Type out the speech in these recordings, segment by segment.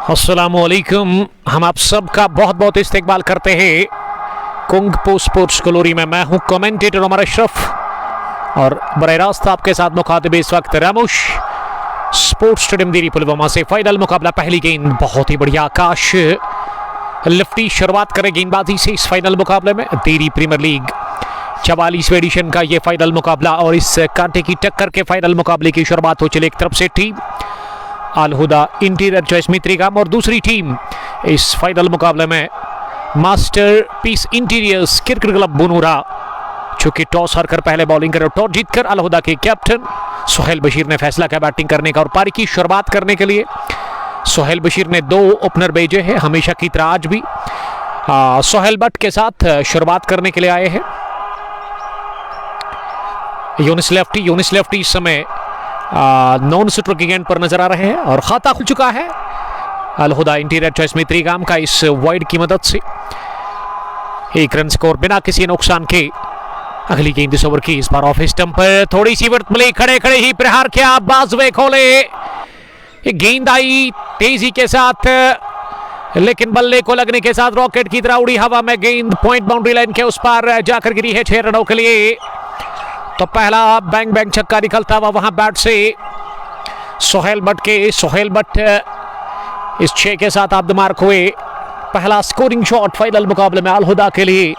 अस्सलामुअलैकुम। हम आप सबका बहुत बहुत इस्तकबाल करते हैं कुंग पो स्पोर्ट्स ग्लोरी में। मैं हूं कमेंटेटर उमर अशरफ और बराह रास्त आपके साथ मुखातिब इस वक्त रामुश स्पोर्ट्स स्टेडियम देरी पुलवामा से फाइनल मुकाबला। पहली गेंद बहुत ही बढ़िया, आकाश लिफ्टी शुरुआत करे गेंदबाजी से इस फाइनल मुकाबले में। देरी प्रीमियर लीग 44वें एडिशन का ये फाइनल मुकाबला और इस कांटे की टक्कर के फाइनल मुकाबले की शुरुआत हो चली। एक तरफ से टीम अल हुदा इंटीरियर चॉइस मित्रीगाम और दूसरी टीम इस फाइनल मुकाबले में मास्टरपीस इंटीरियर्स क्रिकेट क्लब बनूरा, चूंकि टॉस हारकर पहले बॉलिंग करे। टॉस जीतकर अल हुदा के कैप्टन सोहेल बशीर ने फैसला किया बैटिंग करने का और पारी की शुरुआत करने के लिए सोहेल बशीर ने 2 ओपनर भेजे हैं। हमेशा की तरह आज भी सोहेल बट के साथ शुरुआत करने के लिए आए हैं। यूनिस लेफ्टी इस समय नॉन स्ट्रोक की गेंद पर नजर आ रहे हैं और खाता खुल चुका है अल हुदा इंटीरियर चॉइस मित्रीगाम का इस वाइड की मदद से। 1 रन स्कोर बिना किसी नुकसान के। अगली गेंद इस ओवर की, इस बार ऑफ स्टंप पर थोड़ी सी वर्त मिली, खड़े खड़े ही प्रहार किया, बाजुए खोले, गेंद आई तेजी के साथ लेकिन बल्ले को लगने के साथ रॉकेट की तरह उड़ी हवा में गेंद पॉइंट बाउंड्री लाइन के उस पार जाकर गिरी है 6 रनों के लिए। तो पहला बैंग बैंग छक्का निकलता हुआ वहां बैट से सोहेल बट इस 6 के साथ आप मार्क हुए। पहला स्कोरिंग शॉट फाइनल मुकाबले में अल हुदा के लिए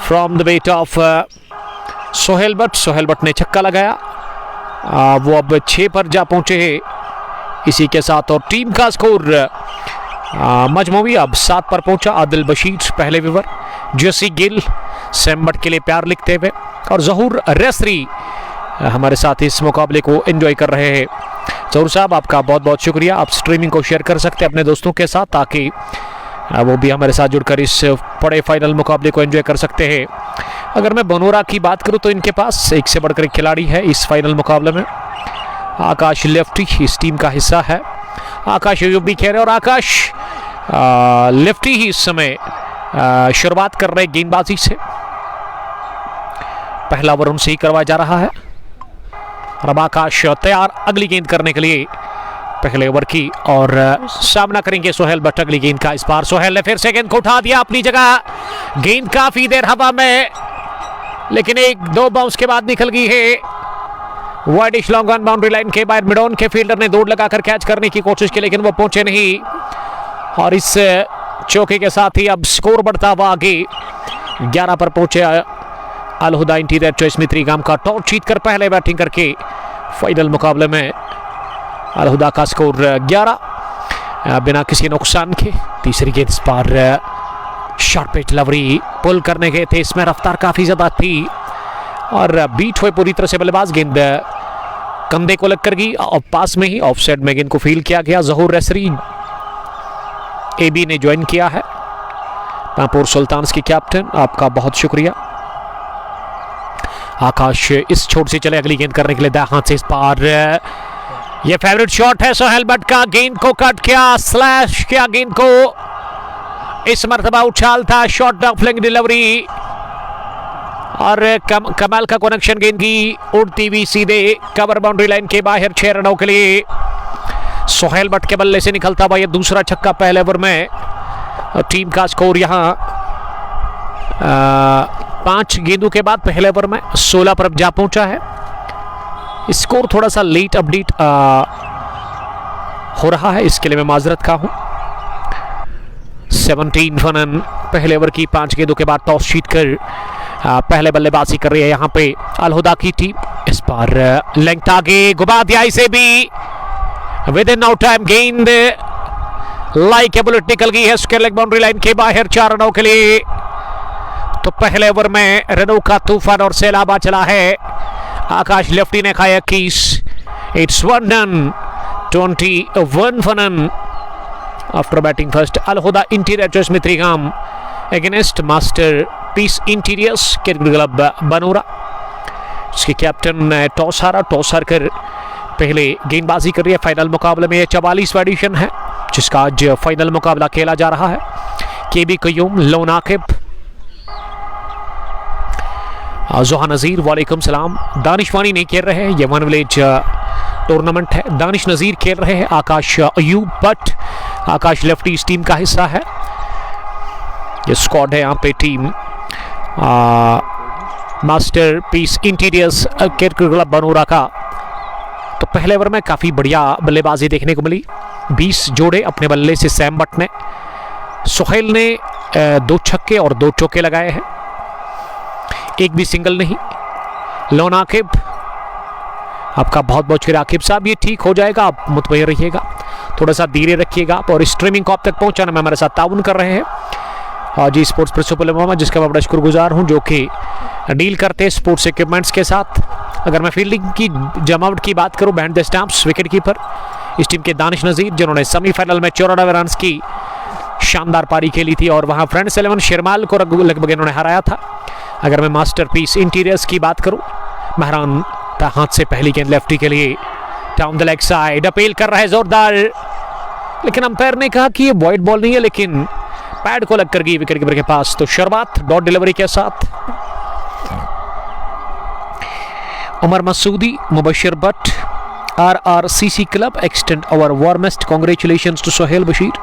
from the weight of Sohail but ने छक्का लगाया। वो अब 6 पर जा पहुंचे हैं इसी के साथ और टीम का स्कोर मजमूई अब 7 पर पहुंचा। आदिल बशीर पहले विवर, जेसी गिल सैम बट के लिए प्यार लिखते हुए और जहूर रेसरी हमारे साथ इस मुकाबले को एंजॉय कर रहे हैं। जहूर साहब आपका बहुत बहुत शुक्रिया। आप स्ट्रीमिंग को शेयर कर सकते हैं अपने दोस्तों के साथ ताकि वो भी हमारे साथ जुड़कर इस बड़े फाइनल मुकाबले को एंजॉय कर सकते हैं। अगर मैं बनूरा की बात करूं तो इनके पास एक से बढ़कर एक खिलाड़ी है इस फाइनल मुकाबले में। आकाश लेफ्टी इस टीम का हिस्सा है। आकाश भी खेल रहे और आकाश लेफ्टी ही इस समय शुरुआत कर रहे गेंदबाजी से। पहला ओवर उनसे ही करवाया जा रहा है और अब आकाश तैयार अगली गेंद करने के लिए पहले ओवर की और सामना करेंगे सोहेल बट अगली गेंद का। इस बार सोहेल ने फिर से गेंद को उठा दिया अपनी जगह, गेंद काफी देर हवा में लेकिन 1-2 बाउंस के बाद निकल गई है widish long on boundary line के बाहर। मिडॉन के फील्डर ने दौड़ लगाकर कैच करने की कोशिश की लेकिन वो पहुंचे नहीं और इस चौके के साथ ही अब स्कोर बढ़ता हुआ आगे 11 पर पहुंचे अल हुदा इंटीरियर चॉइस मित्रीगाम का। टॉस जीतकर पहले बैटिंग करके फाइनल मुकाबले में अल हुदा का स्कोर 11 बिना किसी नुकसान के। तीसरी गेंद इस बार शॉर्ट पिच डिलीवरी पुल करने गए थे, इसमें रफ्तार काफी ज्यादा थी और बीट हुए पूरी तरह से बल्लेबाज। गेंद कंधे को लग कर गई और पास में ही ऑफ साइड में गेंद को फील्ड किया गया। जहूर रेसरी एबी ने ज्वाइन किया है, पांपोर सुल्तान्स की कैप्टन, आपका बहुत शुक्रिया। आकाश इस छोर से चले अगली गेंद करने के लिए दाएं हाथ से। इस बार ये फेवरेट शॉट है सोहेल बट का, गेंद को कट किया, स्लैश किया गेंद को, इस मर्तबा उछाल था, शॉर्ट फ्लिंग डिलीवरी और कमाल का कनेक्शन, गेंद की उड़ती हुई सीधे कवर बाउंड्री लाइन के बाहर 6 रनों के लिए। सोहेल बट के बल्ले से निकलता हुआ ये दूसरा छक्का पहले ओवर में। टीम का स्कोर यहां 5 गेंदों के बाद पहले ओवर में 16 पर जा पहुंचा है। स्कोर थोड़ा सा लेट अपडेट हो रहा है, इसके लिए मैं माजरत का हूं। 17 रन पहले ओवर की 5 गेंदों के बाद टॉस जीतकर पहले बल्लेबाजी कर रही है यहां पे अल हुदा की टीम। इस बार लेंथ आगे घुमा दिया इसे भी, विद इन नो टाइम गेंद लाइक ए बुलेट निकल गई है स्क्वायर लेग बाउंड्री लाइन के बाहर 4 रनों के लिए। तो पहले ओवर में रनों का तूफान और सैलाब चला है। आकाश लेफ्टी ने खाया 21, it's 1 run 21 run after batting first Al Huda interior Choice Mitrigam against Masterpiece interiors cricket club Banoora. इसके कैप्टन ने टॉस हार कर पहले गेंदबाजी कर रही है फाइनल मुकाबले में। यह 44वां एडिशन है जिसका आज फाइनल मुकाबला खेला जा रहा है। केबी कयूम, लोन आकिब, जोहा नज़ीर वालेकुम सलाम। दानिशवानी नहीं खेल रहे हैं, यमन विलेज टूर्नामेंट है। दानिश नज़ीर खेल रहे हैं, आकाश अयूब भट्ट आकाश लेफ्टी इस टीम का हिस्सा है। ये स्क्वाड है यहाँ पे team master piece interiors cricket Club Banoora का। तो पहले ओवर में काफ़ी बढ़िया बल्लेबाजी देखने को मिली। 20 जोड़े अपने बल्ले से सैम बट ने, सोहेल ने 2 छक्के और 2 चौके लगाए हैं, एक भी सिंगल नहीं। लोन आकिब, आपका बहुत बहुत शुक्रिया आकिब साहब, ये ठीक हो जाएगा, आप मुतमईन रहिएगा, थोड़ा सा धीरे रखिएगा आप। और स्ट्रीमिंग को आप तक पहुंचाने में हमारे साथ ताउन कर रहे हैं और जी स्पोर्ट्स प्रिंसिपल मोहम्मद, जिसका मैं बड़ा शुक्रगुजार हूं, जो कि डील करते हैं स्पोर्ट्स इक्विपमेंट्स के साथ। अगर मैं फील्डिंग की जमावट की बात करूं, behind the stumps wicket keeper इस टीम के दानिश नजीर, जिन्होंने सेमीफाइनल में 94 रन की शानदार पारी खेली थी और वहां फ्रेंड्स 11 शिरमाल को लगभग इन्होंने हराया था। अगर मैं मास्टरपीस इंटीरियर्स की बात करूं, महरान हाथ से पहली गेंद लेफ्टी के लिए, down the leg side appeal कर रहा है जोरदार, लेकिन अंपायर ने कहा कि ये वाइड बॉल नहीं है, लेकिन पैड को लग कर गई विकेट कीपर के पास। तो शुरुआत डॉट डिलीवरी के साथ Umar Masoodi, Mubashir Butt, RRCC Club extend our warmest congratulations to Sohail Bashir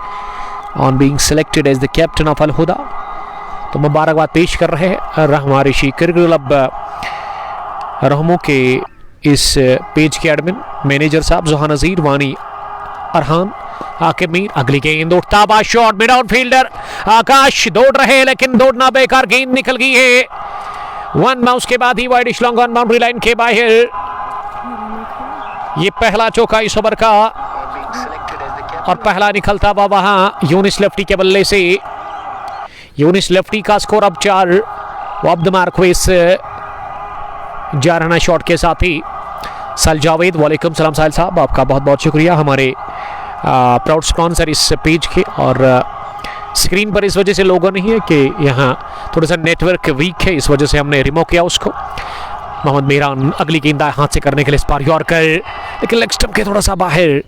on being selected as the captain of Al Huda। तो मुबारकबाद पेश कर रहे हैं रहमारिशी क्रिकेट क्लब रहमो के इस पेज के एडमिन मैनेजर साहब जोहा नजीर, वानी अरहान, आकिब मीर। अगली गेंद उठता हुआ शॉट, मिड ऑन फील्डर आकाश दौड़ रहे हैं, लेकिन दौड़ना बेकार, गेंद निकल गई है। 1 बाउंस के बाद ही wide long on boundary line के बाहर। ये पहला चौका इस ओवर का और पहला निकलता हुआ वहां यूनिस लेफ्टी के बल्ले से। यूनिस लेफ्टी का स्कोर अब 4 ऑफ द मार्क हुए इस 11 रन शॉट के साथ ही। साल जावेद, वालेकुम सलाम साहिल साहब, आपका बहुत बहुत शुक्रिया, हमारे प्राउड स्पॉन्सर इस पेज के। और स्क्रीन पर इस वजह से लोगों नहीं है कि यहाँ थोड़ा सा नेटवर्क वीक है, इस वजह से हमने रिमूव किया उसको। मोहम्मद मेहरान अगली गेंद हाथ से करने के लिए स्पार यॉर्कर, लेकिन लेग स्टंप के थोड़ा सा बाहर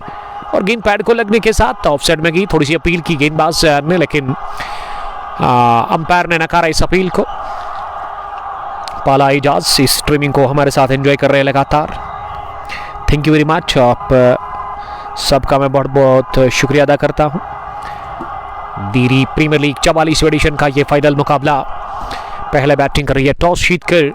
और गेंद पैड को लगने के साथ ऑफ साइड में गई। थोड़ी सी अपील की गेंदबाज ने, लेकिन अंपायर ने नकारा इस अपील को। पाला इजाज इस स्ट्रीमिंग को हमारे साथ एंजॉय कर रहे हैं लगातार, थैंक यू वेरी मच। आप सबका मैं बहुत बहुत शुक्रिया अदा करता हूं। दीरी प्रीमियर लीग 44 एडिशन का ये फाइनल मुकाबला। पहले बैटिंग कर रही है टॉस जीतकर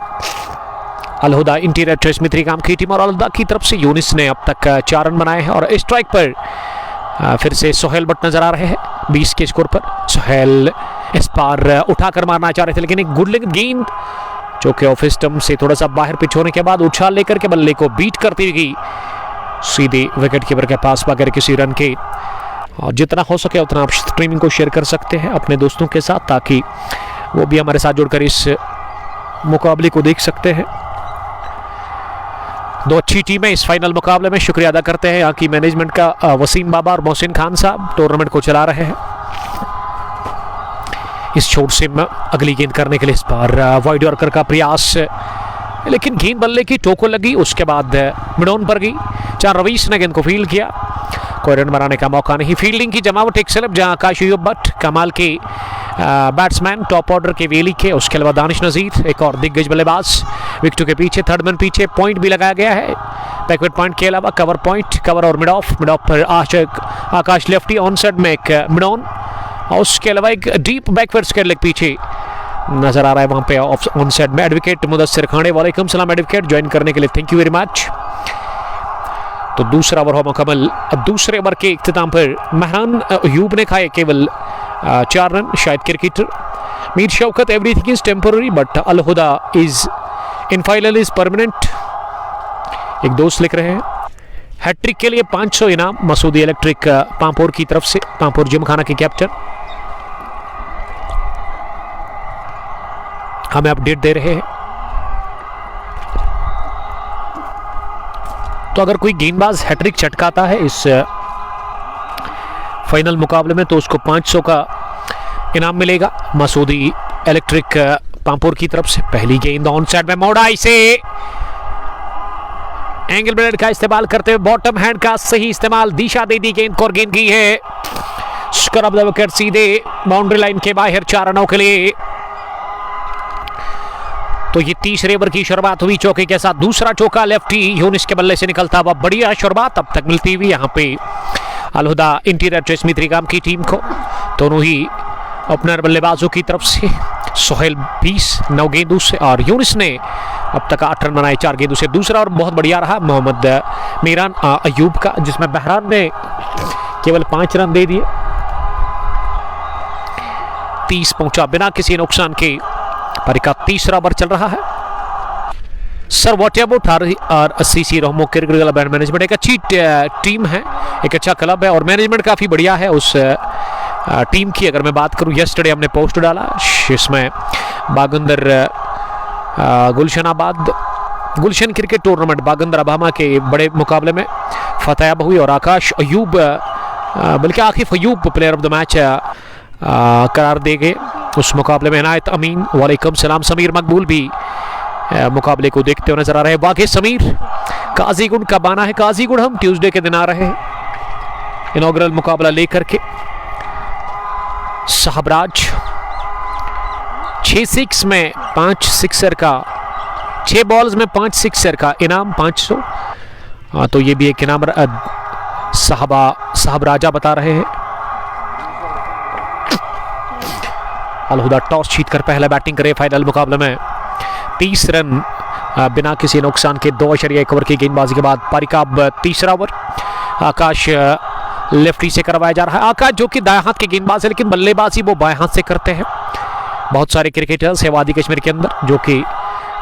अल हुदा इंटीरियर चॉइस में 3 काम की टीम, और अल हुदा की तरफ से यूनिस ने अब तक 4 रन बनाए हैं और स्ट्राइक पर फिर से सोहेल बट नजर आ रहे हैं 20 के स्कोर पर। सोहेल इस बार उठाकर मारना चाह रहे थे, लेकिन एक गुड लेग गेंद जो कि ऑफ स्टंप से थोड़ा सा बाहर पिच होने के बाद उछाल लेकर के बल्ले को बीट करती गई सीधे विकेट कीपर के पास बगैर किसी रन के। और जितना हो सके उतना आप स्ट्रीमिंग को शेयर कर सकते हैं अपने दोस्तों के साथ, ताकि वो भी हमारे साथ जुड़कर इस मुकाबले को देख सकते हैं। 2 अच्छी टीमें इस फाइनल मुकाबले में। शुक्रिया अदा करते हैं यहाँ की मैनेजमेंट का, वसीम बाबा और मोहसिन खान साहब टूर्नामेंट को चला रहे हैं। इस छोर से अगली गेंद करने के लिए इस बार वाइड यॉर्कर का प्रयास, लेकिन गेंद बल्ले की टोको लगी, उसके बाद मिड ऑन पर गई। 4 रवीश ने गेंद को फील्ड किया, कोई रन बनाने का मौका नहीं। फील्डिंग की जमावट एक स्लिप, जहां आकाश बट कमाल के बैट्समैन टॉप ऑर्डर के वेली के, उसके अलावा दानिश नजीर एक और दिग्गज बल्लेबाज विकेटों के पीछे, थर्ड मैन पीछे। पॉइंट भी लगाया गया है, बैकवर्ड पॉइंट के अलावा कवर पॉइंट, कवर और मिड ऑफ पर आकाश लेफ्टी ऑन साइड में एक मिड ऑन, और उसके अलावा एक डीप बैकवर्ड स्क्वायर लेग पीछे नजर आ रहा है वहां पे ऑन साइड में। एडवोकेट मुदस्सिर खाने, वालेकुम सलाम एडवोकेट, ज्वाइन करने के लिए थैंक यू वेरी मच। तो दूसरा ओवर हो मुकम्मल। अब दूसरे ओवर के इख्तिताम पर महरान अयूब ने खाए केवल 4 रन। शायद cricketer Mir Shaukat, everything is temporary but Al Huda is in final is permanent. एक दोस्त लिख रहे हैं हैट्रिक के लिए 500 इनाम मसूदी इलेक्ट्रिक पांपोर की तरफ से, पांपोर जिमखाना के कैप्टन हमें अपडेट दे रहे हैं। तो अगर कोई गेंदबाज हैट्रिक चटकाता है इस फाइनल मुकाबले में तो उसको 500 का इनाम मिलेगा मसूदी इलेक्ट्रिक पांपोर की तरफ से। पहली गेंद ऑन साइड में मोड़ाई से एंगल ब्लेड का इस्तेमाल करते हुए बॉटम हैंड का सही इस्तेमाल, दिशा दे दी गेंद को और गेंद की है स्क्रब द विकेट सीधे बाउंड्री लाइन के बाहर 4 रनों के लिए। तो ये तीसरे ओवर की शुरुआत हुई चौके के साथ। दूसरा चौका लेफ्टी यूनिस के बल्ले से निकलता हुआ, बढ़िया शुरुआत अब तक मिलती हुई। यहाँ पे अलहुदा इंटीरियर चॉइस में 3 गाम की टीम को। दोनों ही ओपनर बल्लेबाजों की तरफ से सोहेल 20 9 गेंदों से और यूनिस ने अब तक 8 रन बनाए 4 गेंदों से। दूसरा और बहुत बढ़िया रहा मोहम्मद मीरान अयूब का, जिसमें बहरान ने केवल 5 रन दे दिए। 30 पहुंचा बिना किसी नुकसान के। पारी का तीसरा ओवर चल रहा है। Sir what about RCC Rohmo Cricket Club and management? एक अच्छी टीम है, एक अच्छा क्लब है और मैनेजमेंट काफ़ी बढ़िया है उस टीम की। अगर मैं बात करूं, यस्टरडे हमने पोस्ट डाला, इसमें बागंदर गुलशन क्रिकेट टूर्नामेंट बागंदर अबामा के बड़े मुकाबले में फतेहयाब हुई और आकाश अयूब बल्कि Akif Ayub player of the match करार दे गए उस मुकाबले में। इनायत अमीन वालेकुम सलाम। समीर मकबूल भी मुकाबले को देखते हुए नजर आ रहे हैं। वाकई समीर काजीगुंड का बाना है। काजीगुंड हम ट्यूसडे के दिन आ रहे हैं इनॉग्रल मुकाबला लेकर के। साहबराज 6 सिक्स में 5 सिक्सर का 6 बॉल्स में 5 सिक्सर का इनाम 500। तो ये भी एक इनाम साहब राजा बता रहे हैं। अलहुदा टॉस जीतकर पहले बैटिंग करे फाइनल मुकाबले में। 30 रन बिना किसी नुकसान के 2.1 ओवर की गेंदबाजी के बाद। पारी का अब तीसरा ओवर आकाश लेफ्टी से करवाया जा रहा है। आकाश जो कि दाएं हाथ के गेंदबाज है, लेकिन बल्लेबाजी वो बाएं हाथ से करते हैं। बहुत सारे क्रिकेटर्स है वादी कश्मीर के अंदर जो कि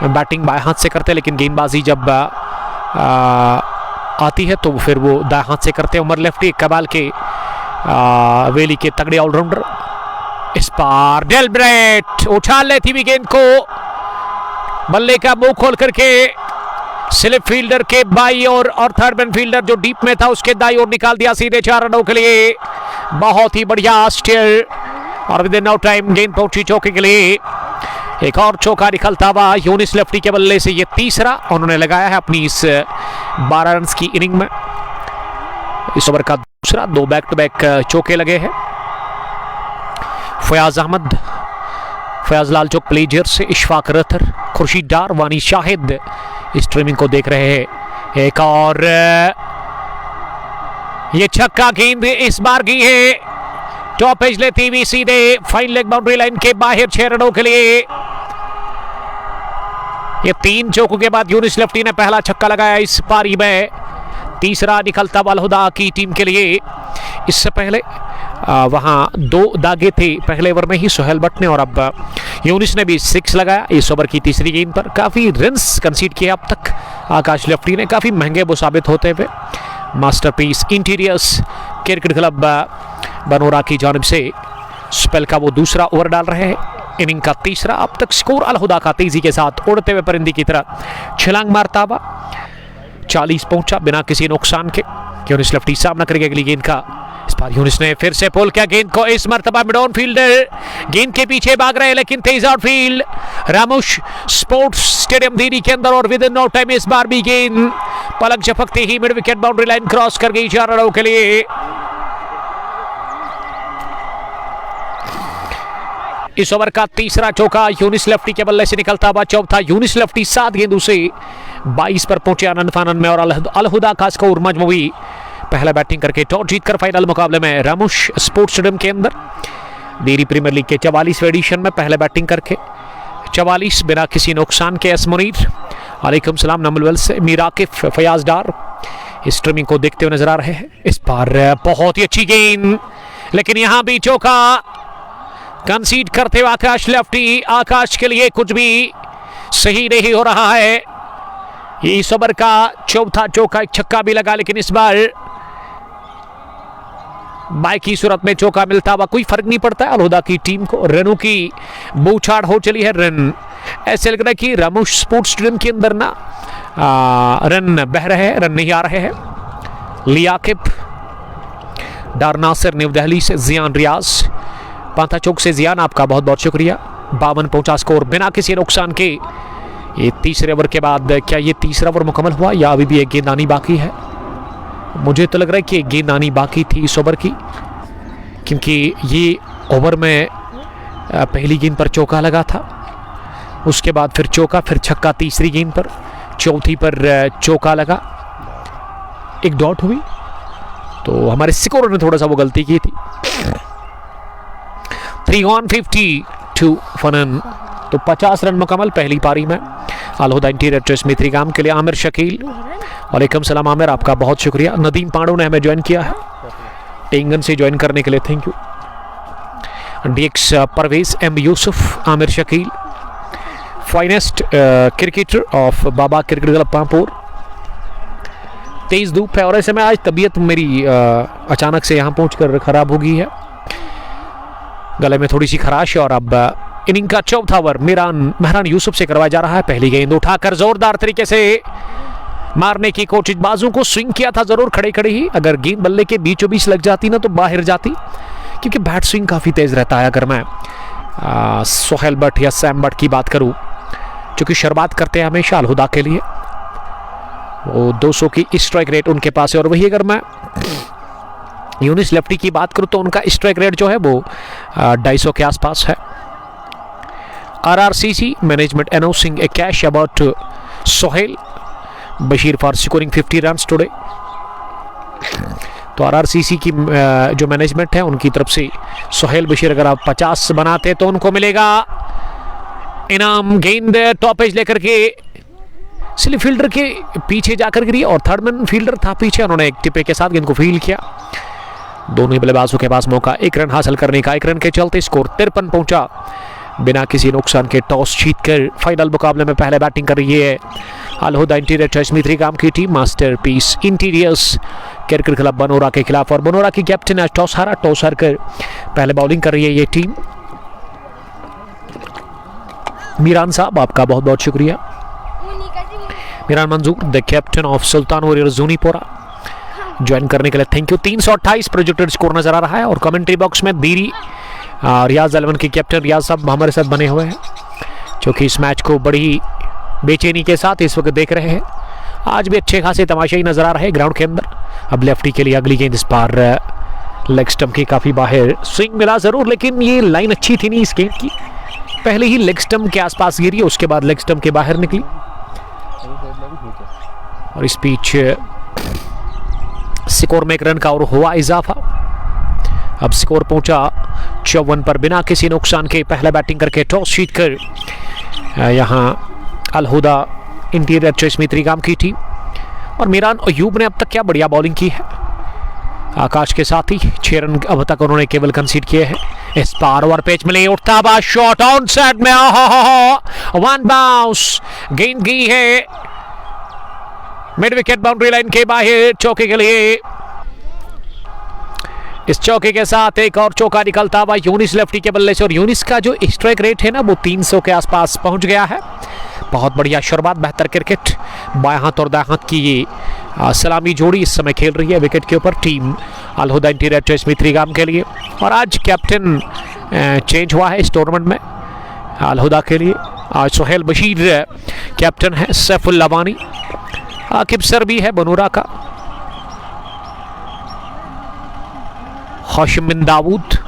बैटिंग बाएं हाथ से करते हैं, लेकिन गेंदबाजी जब आती है तो फिर वो दाएं हाथ से करते हैं। उमर लेफ्टी कबाल के वेली के तगड़े ऑलराउंडर। इस पार डेलब्रेट उछाल लेती हुई गेंद को बल्ले का मुंह खोल करके स्लिप फील्डर के बाई और थर्ड मैन फील्डर जो डीप में था उसके दाई और निकाल दिया सीधे 4 रनों के लिए। बहुत ही बढ़िया स्टेयर और विद इन नो टाइम गेंद पहुंची चौके के लिए। एक और चौका निकलता हुआ यूनिस लेफ्टी के बल्ले से। ये तीसरा उन्होंने लगाया है अपनी इस 12 रन की इनिंग में। इस ओवर का दूसरा 2 बैक टू बैक चौके लगे हैं। फयाज अहमद, फयाज लाल चौक प्लेजर से इशफाक रथर, खुर्शीद डार, वानी शाहिद स्ट्रीमिंग को देख रहे हैं। एक और ये छक्का गेंद इस बार की है टॉप एज लेती हुई सीधे फाइन लेग बाउंड्री लाइन के बाहर 6 रनों के लिए। ये 3 चौकों के बाद यूनिस लेफ्टी ने पहला छक्का लगाया इस पारी में। तीसरा निकलता अलहुदा की टीम के लिए। इससे पहले वहां 2 दागे थे पहले ओवर में ही सोहेल भट्ट ने, और अब यूनिस ने भी 6 लगाया इस ओवर की तीसरी गेंद पर। काफी रन्स कंसीड किए अब तक आकाश लेफ्टी ने, काफी महंगे वो साबित होते हुए। मास्टरपीस इंटीरियर्स क्रिकेट क्लब बनोरा की जानिब से स्पेल का वो दूसरा ओवर डाल रहे हैं। इनिंग का तीसरा। अब तक स्कोर अलहुदा का तेजी के साथ उड़ते हुए परिंदे की तरह छलांग मारता हुआ 40 पहुंचा बिना किसी नुकसान के। यूनिस लेफ्टी सामना करेगी अगली गेंद का। इस बार यूनिस ने फिर से पोल किया गेंद को। इस मर्तबा मिड ऑन फील्डर गेंद के पीछे भाग रहे हैं, लेकिन तेज आउटफील्ड रामुश स्पोर्ट्स स्टेडियम धीरी के अंदर और विद इन नो टाइम इस बार भी गेंद पलक झपकते ही mid wicket boundary line cross कर गई 4 रनों के लिए। इस ओवर का तीसरा चौका यूनिस लेफ्टी के बल्ले से निकलता हुआ। चौथा यूनिस लेफ्टी 7 गेंदों से 22 पर पहुंचे आनंद फानंद में और अलहुदा का स्कोर मजमूई पहला बैटिंग करके टॉस जीतकर फाइनल मुकाबले में रामुश स्पोर्ट्स स्टेडियम के अंदर डेरी प्रीमियर लीग के 44वें एडिशन में पहले बैटिंग करके 44 बिना किसी नुकसान के। एस मुनीर वालेकुम सलाम नमलवेल से मीर आकिफ फयाज डार स्ट्रीमिंग को देखते हुए नजर आ रहे हैं। इस बार बहुत ही अच्छी गेंद, लेकिन यहां भी चौका कंसीड करते हुए आकाश लेफ्टी। आकाश के लिए कुछ भी सही नहीं हो रहा है। ये इस ओवर का चौथा चौका, एक छक्का भी लगा, लेकिन इस बार बाई की सूरत में चौका मिलता हुआ कोई फर्क नहीं पड़ता है अलहुदा की टीम को। रनों की बूछाड़ हो चली है। रन ऐसे लग रहा है कि रामुश स्पोर्ट्स स्टेडियम के अंदर ना रन बह रहे हैं, रन नहीं आ रहे हैं। लियाकिब डार नासिर न्यू दिल्ली से जियान रियाज पांथा चौक से जियान आपका बहुत बहुत शुक्रिया। 52 पहुंचा स्कोर बिना किसी नुकसान के। ये तीसरे ओवर के बाद क्या ये तीसरा ओवर मुकम्मल हुआ या अभी भी एक गेंद आनी बाकी है? मुझे तो लग रहा है कि एक गेंद आनी बाकी थी इस ओवर की, क्योंकि ये ओवर में पहली गेंद पर चौका लगा था, उसके बाद फिर चौका, फिर छक्का तीसरी गेंद पर, चौथी पर चौका लगा, एक डॉट हुई तो हमारे स्कोर ने थोड़ा सा वो गलती की थी। 3 on 52 फनन, तो 50 रन मुकम्मल पहली पारी में। अलहुदा इंटीरियर चॉइस में 3 काम के लिए आमिर शकील। वालेकुम सलाम आमिर, आपका बहुत शुक्रिया। नदीम पांडू ने हमें ज्वाइन किया है टेंगन से, ज्वाइन करने के लिए thank you. DX Parvez M Yusuf, Aamir Shakeel, finest cricketer of Baba Cricket Club Pampore. तेज धूप है और ऐसे में आज तबीयत मेरी अचानक से यहाँ पहुँचकर खराब हो गई है, गले में थोड़ी सी खराश है। और अब इनिंग का चौथा ओवर मेहरान यूसुफ से करवाया जा रहा है। पहली गेंद उठाकर जोरदार तरीके से मारने की कोशिश, बाजू को स्विंग किया था जरूर खड़े खड़े ही, अगर गेंद बल्ले के बीचों बीच लग जाती ना तो बाहर जाती, क्योंकि बैट स्विंग काफ़ी तेज़ रहता है। अगर मैं सोहेल बट या सैम बट की बात करूँ, क्योंकि शुरुआत करते हैं हमेशा अलहुदा के लिए, वो 200 की स्ट्राइक रेट उनके पास है। और वही अगर मैं यूनिस लेफ्टी की बात करूँ तो उनका स्ट्राइक रेट जो है वो 250 के आसपास है। RRCC management announcing A cash about Sohail Bashir for scoring 50 run today. तो RRCC की जो मैनेजमेंट है उनकी तरफ से सोहेल बशीर अगर आप 50 बनाते तो उनको मिलेगा इनाम। गेंद टॉप एज लेकर के स्लिप फील्डर के पीछे जाकर गिरी और थर्ड मैन फील्डर था पीछे, उन्होंने एक टिप्पे के साथ गेंद को फील्ड किया। दोनों ही बल्लेबाजों के पास मौका 1 रन हासिल करने का। 1 रन के चलते स्कोर 53 पहुंचा बिना किसी नुकसान के। टॉस जीतकर फाइनल मुकाबले में पहले बैटिंग कर रही है अलहुदा इंटीरियर चॉइस में 3 काम की team masterpiece interiors cricket Club Banoora के खिलाफ। और बनोरा की कैप्टन आज टॉस हारा, टॉस हारकर पहले बॉलिंग कर रही है ये टीम। मीरान साहब आपका बहुत बहुत शुक्रिया। Miran Manzoor the captain of Sultan warriors Junipora, join करने के लिए थैंक यू। 328 प्रोजेक्टेड स्कोर नजर आ रहा है। और कमेंट्री बॉक्स में दीरी रियाज अलवन के कैप्टन रियाज साहब हमारे साथ बने हुए हैं, जो कि इस मैच को बड़ी बेचैनी के साथ इस वक्त देख रहे हैं। आज भी अच्छे खासे तमाशाई नजर आ रहे हैं ग्राउंड के अंदर। अब लेफ्टी के लिए अगली गेंद इस बार लेग स्टंप की काफ़ी बाहर, स्विंग मिला ज़रूर लेकिन ये लाइन अच्छी थी नहीं इस गेंद की। पहले ही लेग स्टंप के आसपास गिरी, उसके बाद लेग स्टंप के बाहर निकली। और इस बीच स्कोर में 1 रन का और हुआ इजाफा। अब स्कोर पहुंचा 54 पर बिना किसी नुकसान के। पहले बैटिंग करके टॉस जीतकर यहां अलहुदा इंटीरियर चॉइस में 3 काम की थी। और मीरान अयूब ने अब तक क्या बढ़िया बॉलिंग की है आकाश के साथ ही। 6 रन अब तक उन्होंने केवल कंसीड किए हैं। इस बार ओवर पेच मिले, उठता हुआ शॉट ऑन साइड में, 1 बाउंस गेंद गई है मिड विकेट बाउंड्री लाइन के बाहर चौके के लिए। इस चौके के साथ एक और चौका निकलता हुआ यूनिस लेफ्टी के बल्ले से। और यूनिस का जो स्ट्राइक रेट है ना वो 300 के आसपास पहुंच गया है। बहुत बढ़िया शुरुआत, बेहतर क्रिकेट। बाएं हाथ और दाएं हाथ की ये सलामी जोड़ी इस समय खेल रही है विकेट के ऊपर टीम अलहुदा इंटीरियर चॉइस में 3 काम के लिए। और आज कैप्टन चेंज हुआ है इस टूर्नामेंट में अलहुदा के लिए। आज सोहेल बशीर कैप्टन है, सैफुल लवानी, आकिब सर भी है बनोरा का, Hashim bin Daud,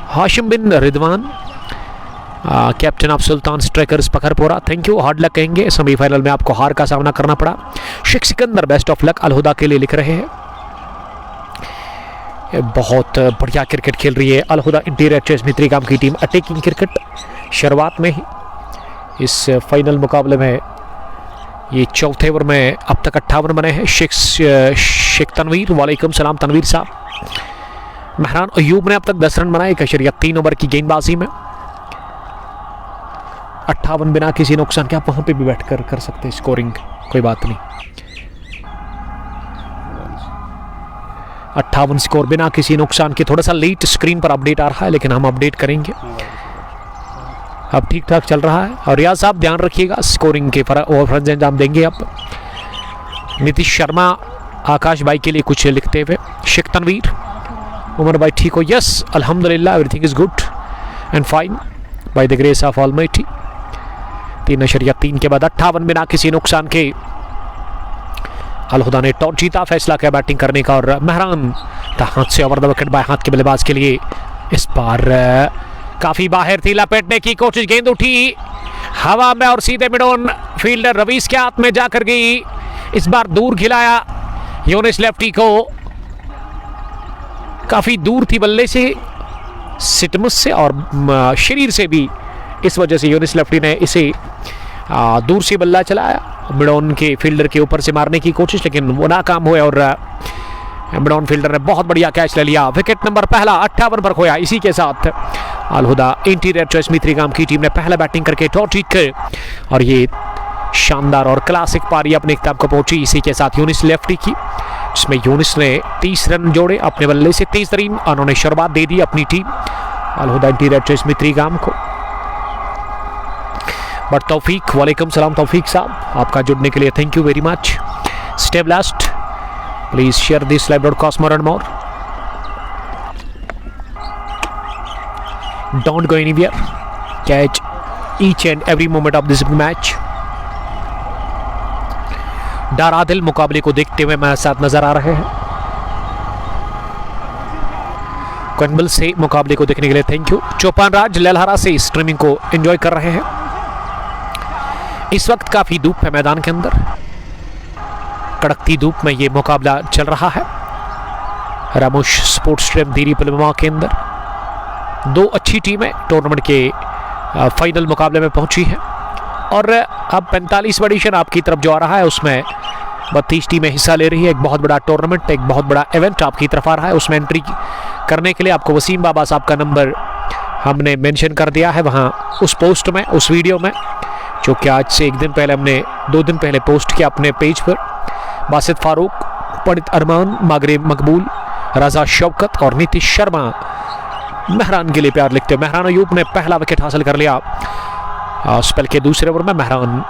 Hashim bin Ridwan captain of Sultan strikers Pakharpura. Thank you, hard luck कहेंगे, सेमीफाइनल में आपको हार का सामना करना पड़ा। Sheikh Sikandar best of luck Alhuda के लिए लिख रहे हैं। बहुत बढ़िया क्रिकेट खेल रही है अलहुदा इंटीरियर चॉइस में 3 काम की टीम। अटैकिंग क्रिकेट शुरुआत में ही इस फाइनल मुकाबले में ये चौथे ओवर में अब तक 58 बने हैं। शेख तनवीर, वालेकुम सलाम तनवीर साहब। मेहरान अयूब ने अब तक 10 रन बनाए 1.3 ओवर की गेंदबाजी में। 58 बिना किसी नुकसान के, आप वहां पे भी बैठ कर सकते हैं स्कोरिंग, कोई बात नहीं। 58 स्कोर बिना किसी नुकसान के। थोड़ा सा लेट स्क्रीन पर अपडेट आ रहा है लेकिन हम अपडेट करेंगे। अब ठीक ठाक चल रहा है। और रियाज साहब ध्यान रखिएगा स्कोरिंग के ओवर अंजाम देंगे आप। नीतीश शर्मा आकाश भाई के लिए कुछ लिखते हुए, शेख तनवीर, उमर भाई ठीक हो? यस अल्हम्दुलिल्लाह, everything is good and fine by the grace of almighty. 3.3 के बाद 58 बिना किसी नुकसान के अलहुदा ने टॉस जीता, फैसला किया बैटिंग करने का। और मेहरान हाथ से ओवर द विकेट बाएं हाथ के बल्लेबाज के लिए। इस बार काफी बाहर थी, लपेटने की कोशिश, गेंद उठी हवा में और सीधे मिड ऑन फील्डर रवीश के हाथ में जाकर गई। इस बार दूर खिलाया यूनिस लेफ्टी को। काफ़ी दूर थी बल्ले से, सिटमस से और शरीर से भी। इस वजह से यूनिस लेफ्टी ने इसे दूर से बल्ला चलाया। मिडॉन के फील्डर के ऊपर से मारने की कोशिश, लेकिन वो नाकाम हुए और मिडॉन फील्डर ने बहुत बढ़िया कैच ले लिया। विकेट नंबर पहला 58 पर खोया। इसी के साथ अल हुदा इंटीरियर चॉइस मित्रीगाम की टीम ने पहला बैटिंग करके टॉस जीतकर और ये शानदार और क्लासिक पारी अपने इख्तिताम को पहुंची। इसी के साथ यूनिस लेफ्टी की, जिसमें यूनिस ने 30 रन जोड़े अपने बल्ले से, 30 तरीन। उन्होंने शुरुआत दे दी अपनी टीम अल हुदा इंटीरियर चॉइस मित्रीगाम को। बट तौफीक, वालेकुम सलाम तौफीक साहब, आपका जुड़ने के लिए thank you very much. Stay blessed, please share this live broadcast more and more. Don't go anywhere, catch each and every moment of this match. डारादिल मुकाबले को देखते हुए मेरे साथ नजर आ रहे हैं। कनबल से मुकाबले को देखने के लिए थैंक यू। चौपान राज ललहरा से स्ट्रीमिंग को एंजॉय कर रहे हैं। इस वक्त काफी धूप है मैदान के अंदर, कड़कती धूप में ये मुकाबला चल रहा है रामोश स्पोर्ट्स स्टेडियम दीरी पुलवामा के अंदर। दो अच्छी टीमें टूर्नामेंट के फाइनल मुकाबले में पहुंची हैं और अब 45वां एडिशन आपकी तरफ जो आ रहा है उसमें 32 टीमें हिस्सा ले रही है। एक बहुत बड़ा टूर्नामेंट, एक बहुत बड़ा इवेंट आपकी तरफ आ रहा है। उसमें एंट्री करने के लिए आपको वसीम बाबा साहब का नंबर हमने मेंशन कर दिया है वहाँ उस पोस्ट में, उस वीडियो में, जो कि आज से 2 दिन पहले पोस्ट किया अपने पेज पर। बासित फारूक, पंडित अरमान, मागरे मकबूल, रजा शौकत और नीतीश शर्मा मेहरान के लिए प्यार लिखते हैं। मेहरान अयूब ने पहला विकेट हासिल कर लिया स्पेल के दूसरे ओवर में। मेहरान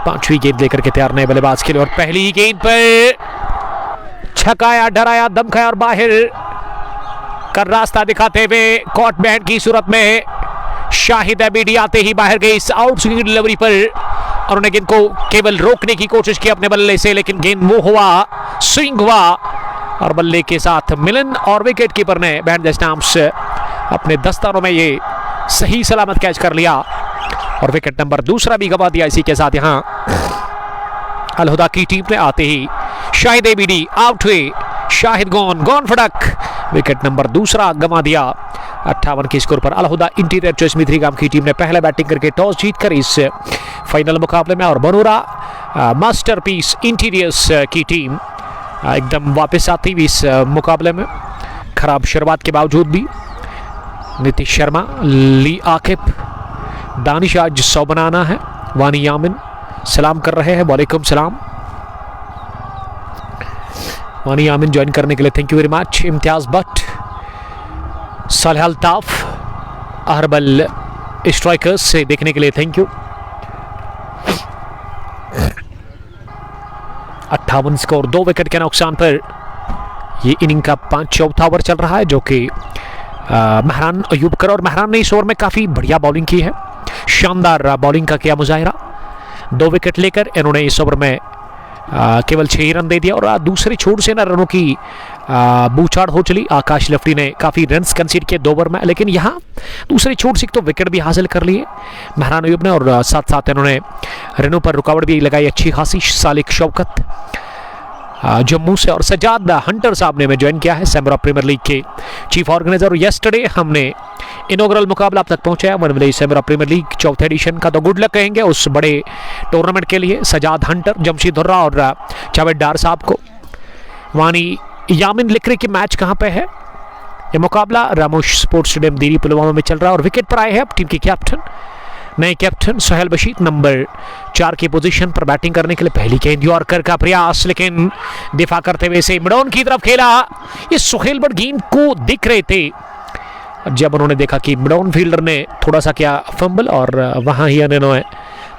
5वीं गेंद लेकर के तैयार नए बल्लेबाज के लिए और पहली गेंद पर छकाया, डराया, दमकाया और बाहर कर रास्ता दिखाते हुए कॉट बैंड की सूरत में शाहिद अबीडी आते ही बाहर गई इस आउट स्विंग डिलीवरी पर और उन्हें गेंद को केवल रोकने की कोशिश की अपने बल्ले से, लेकिन गेंद वो हुआ, स्विंग हुआ और बल्ले के साथ मिलन और विकेट कीपर ने बैंड द स्टंप्स अपने दस्तानों में ये सही सलामत कैच कर लिया और विकेट नंबर दूसरा भी गंवा दिया। इसी के साथ यहां अल हुदा की टीम ने आते ही शाहिद अबीडी आउट हुए। शाहिद गॉन फड़क, विकेट नंबर दूसरा गंवा दिया 58 के स्कोर पर। अल हुदा इंटीरियर चॉइस मित्रीगाम की टीम ने पहला बैटिंग करके टॉस जीतकर इस फाइनल मुकाबले में और बनोरा मास्टरपीस इंटीरियर्स की टीम एकदम वापस आती हुई इस मुकाबले में। खराब शुरुआत के बावजूद भी नीतीश शर्मा, ली आकिब, दानिश आज 100 बनाना है। वानी यामिन सलाम कर रहे हैं, वालेकुम सलाम। वानी यामिन ज्वाइन करने के लिए thank you very much. Imtiaz Bhatt, Saleh Altaf, Aharbal strikers से देखने के लिए थैंक यू। 58 स्कोर, 2 विकेट के नुकसान पर ये इनिंग का 5वां ओवर चल रहा है, जो कि मेहरान अयूब कर और मेहरान ने इस ओवर में काफ़ी बढ़िया बॉलिंग की है, शानदार बॉलिंग का किया मुजाहिरा। 2 विकेट लेकर इन्होंने इस ओवर में केवल 6 रन दे दिया और दूसरी छोर से ना रनों की बूछाड़ हो चली। आकाश लेफ्टी ने काफ़ी रन्स कंसीड किए 2 ओवर में, लेकिन यहाँ दूसरी छोर से तो विकेट भी हासिल कर लिए मेहरान अयूब ने और साथ साथ इन्होंने रनों पर रुकावट भी लगाई अच्छी खासी। सालिक शौकत जम्मू से और सजाद हंटर साहब ने ज्वाइन किया है, सैमरा प्रीमियर लीग के चीफ ऑर्गेनाइजर। और येस्टरडे हमने इनॉग्रल मुकाबला अब तक पहुंचाया वनविले सैमरा प्रीमियर लीग 4th एडिशन का, तो गुड लक कहेंगे उस बड़े टूर्नामेंट के लिए सजाद हंटर, जमशीद हुर्रा और जावेद डार साहब को। वानी यामिन लिख रहे कि मैच कहाँ पे है। ये मुकाबला रामोश स्पोर्ट्स स्टेडियम दीरी पुलवामा में चल रहा है और विकेट पर आए हैं अब टीम के कैप्टन, नए कैप्टन सोहेल बशीर नंबर 4 की पोजीशन पर बैटिंग करने के लिए। पहली गेंद यॉर्कर का प्रयास, लेकिन दिफा करते हुए से मिडॉन की तरफ खेला। ये सोहेल बट गेंद को दिख रहे थे, जब उन्होंने देखा कि मिडॉन फील्डर ने थोड़ा सा किया फंबल और वहां ही उन्होंने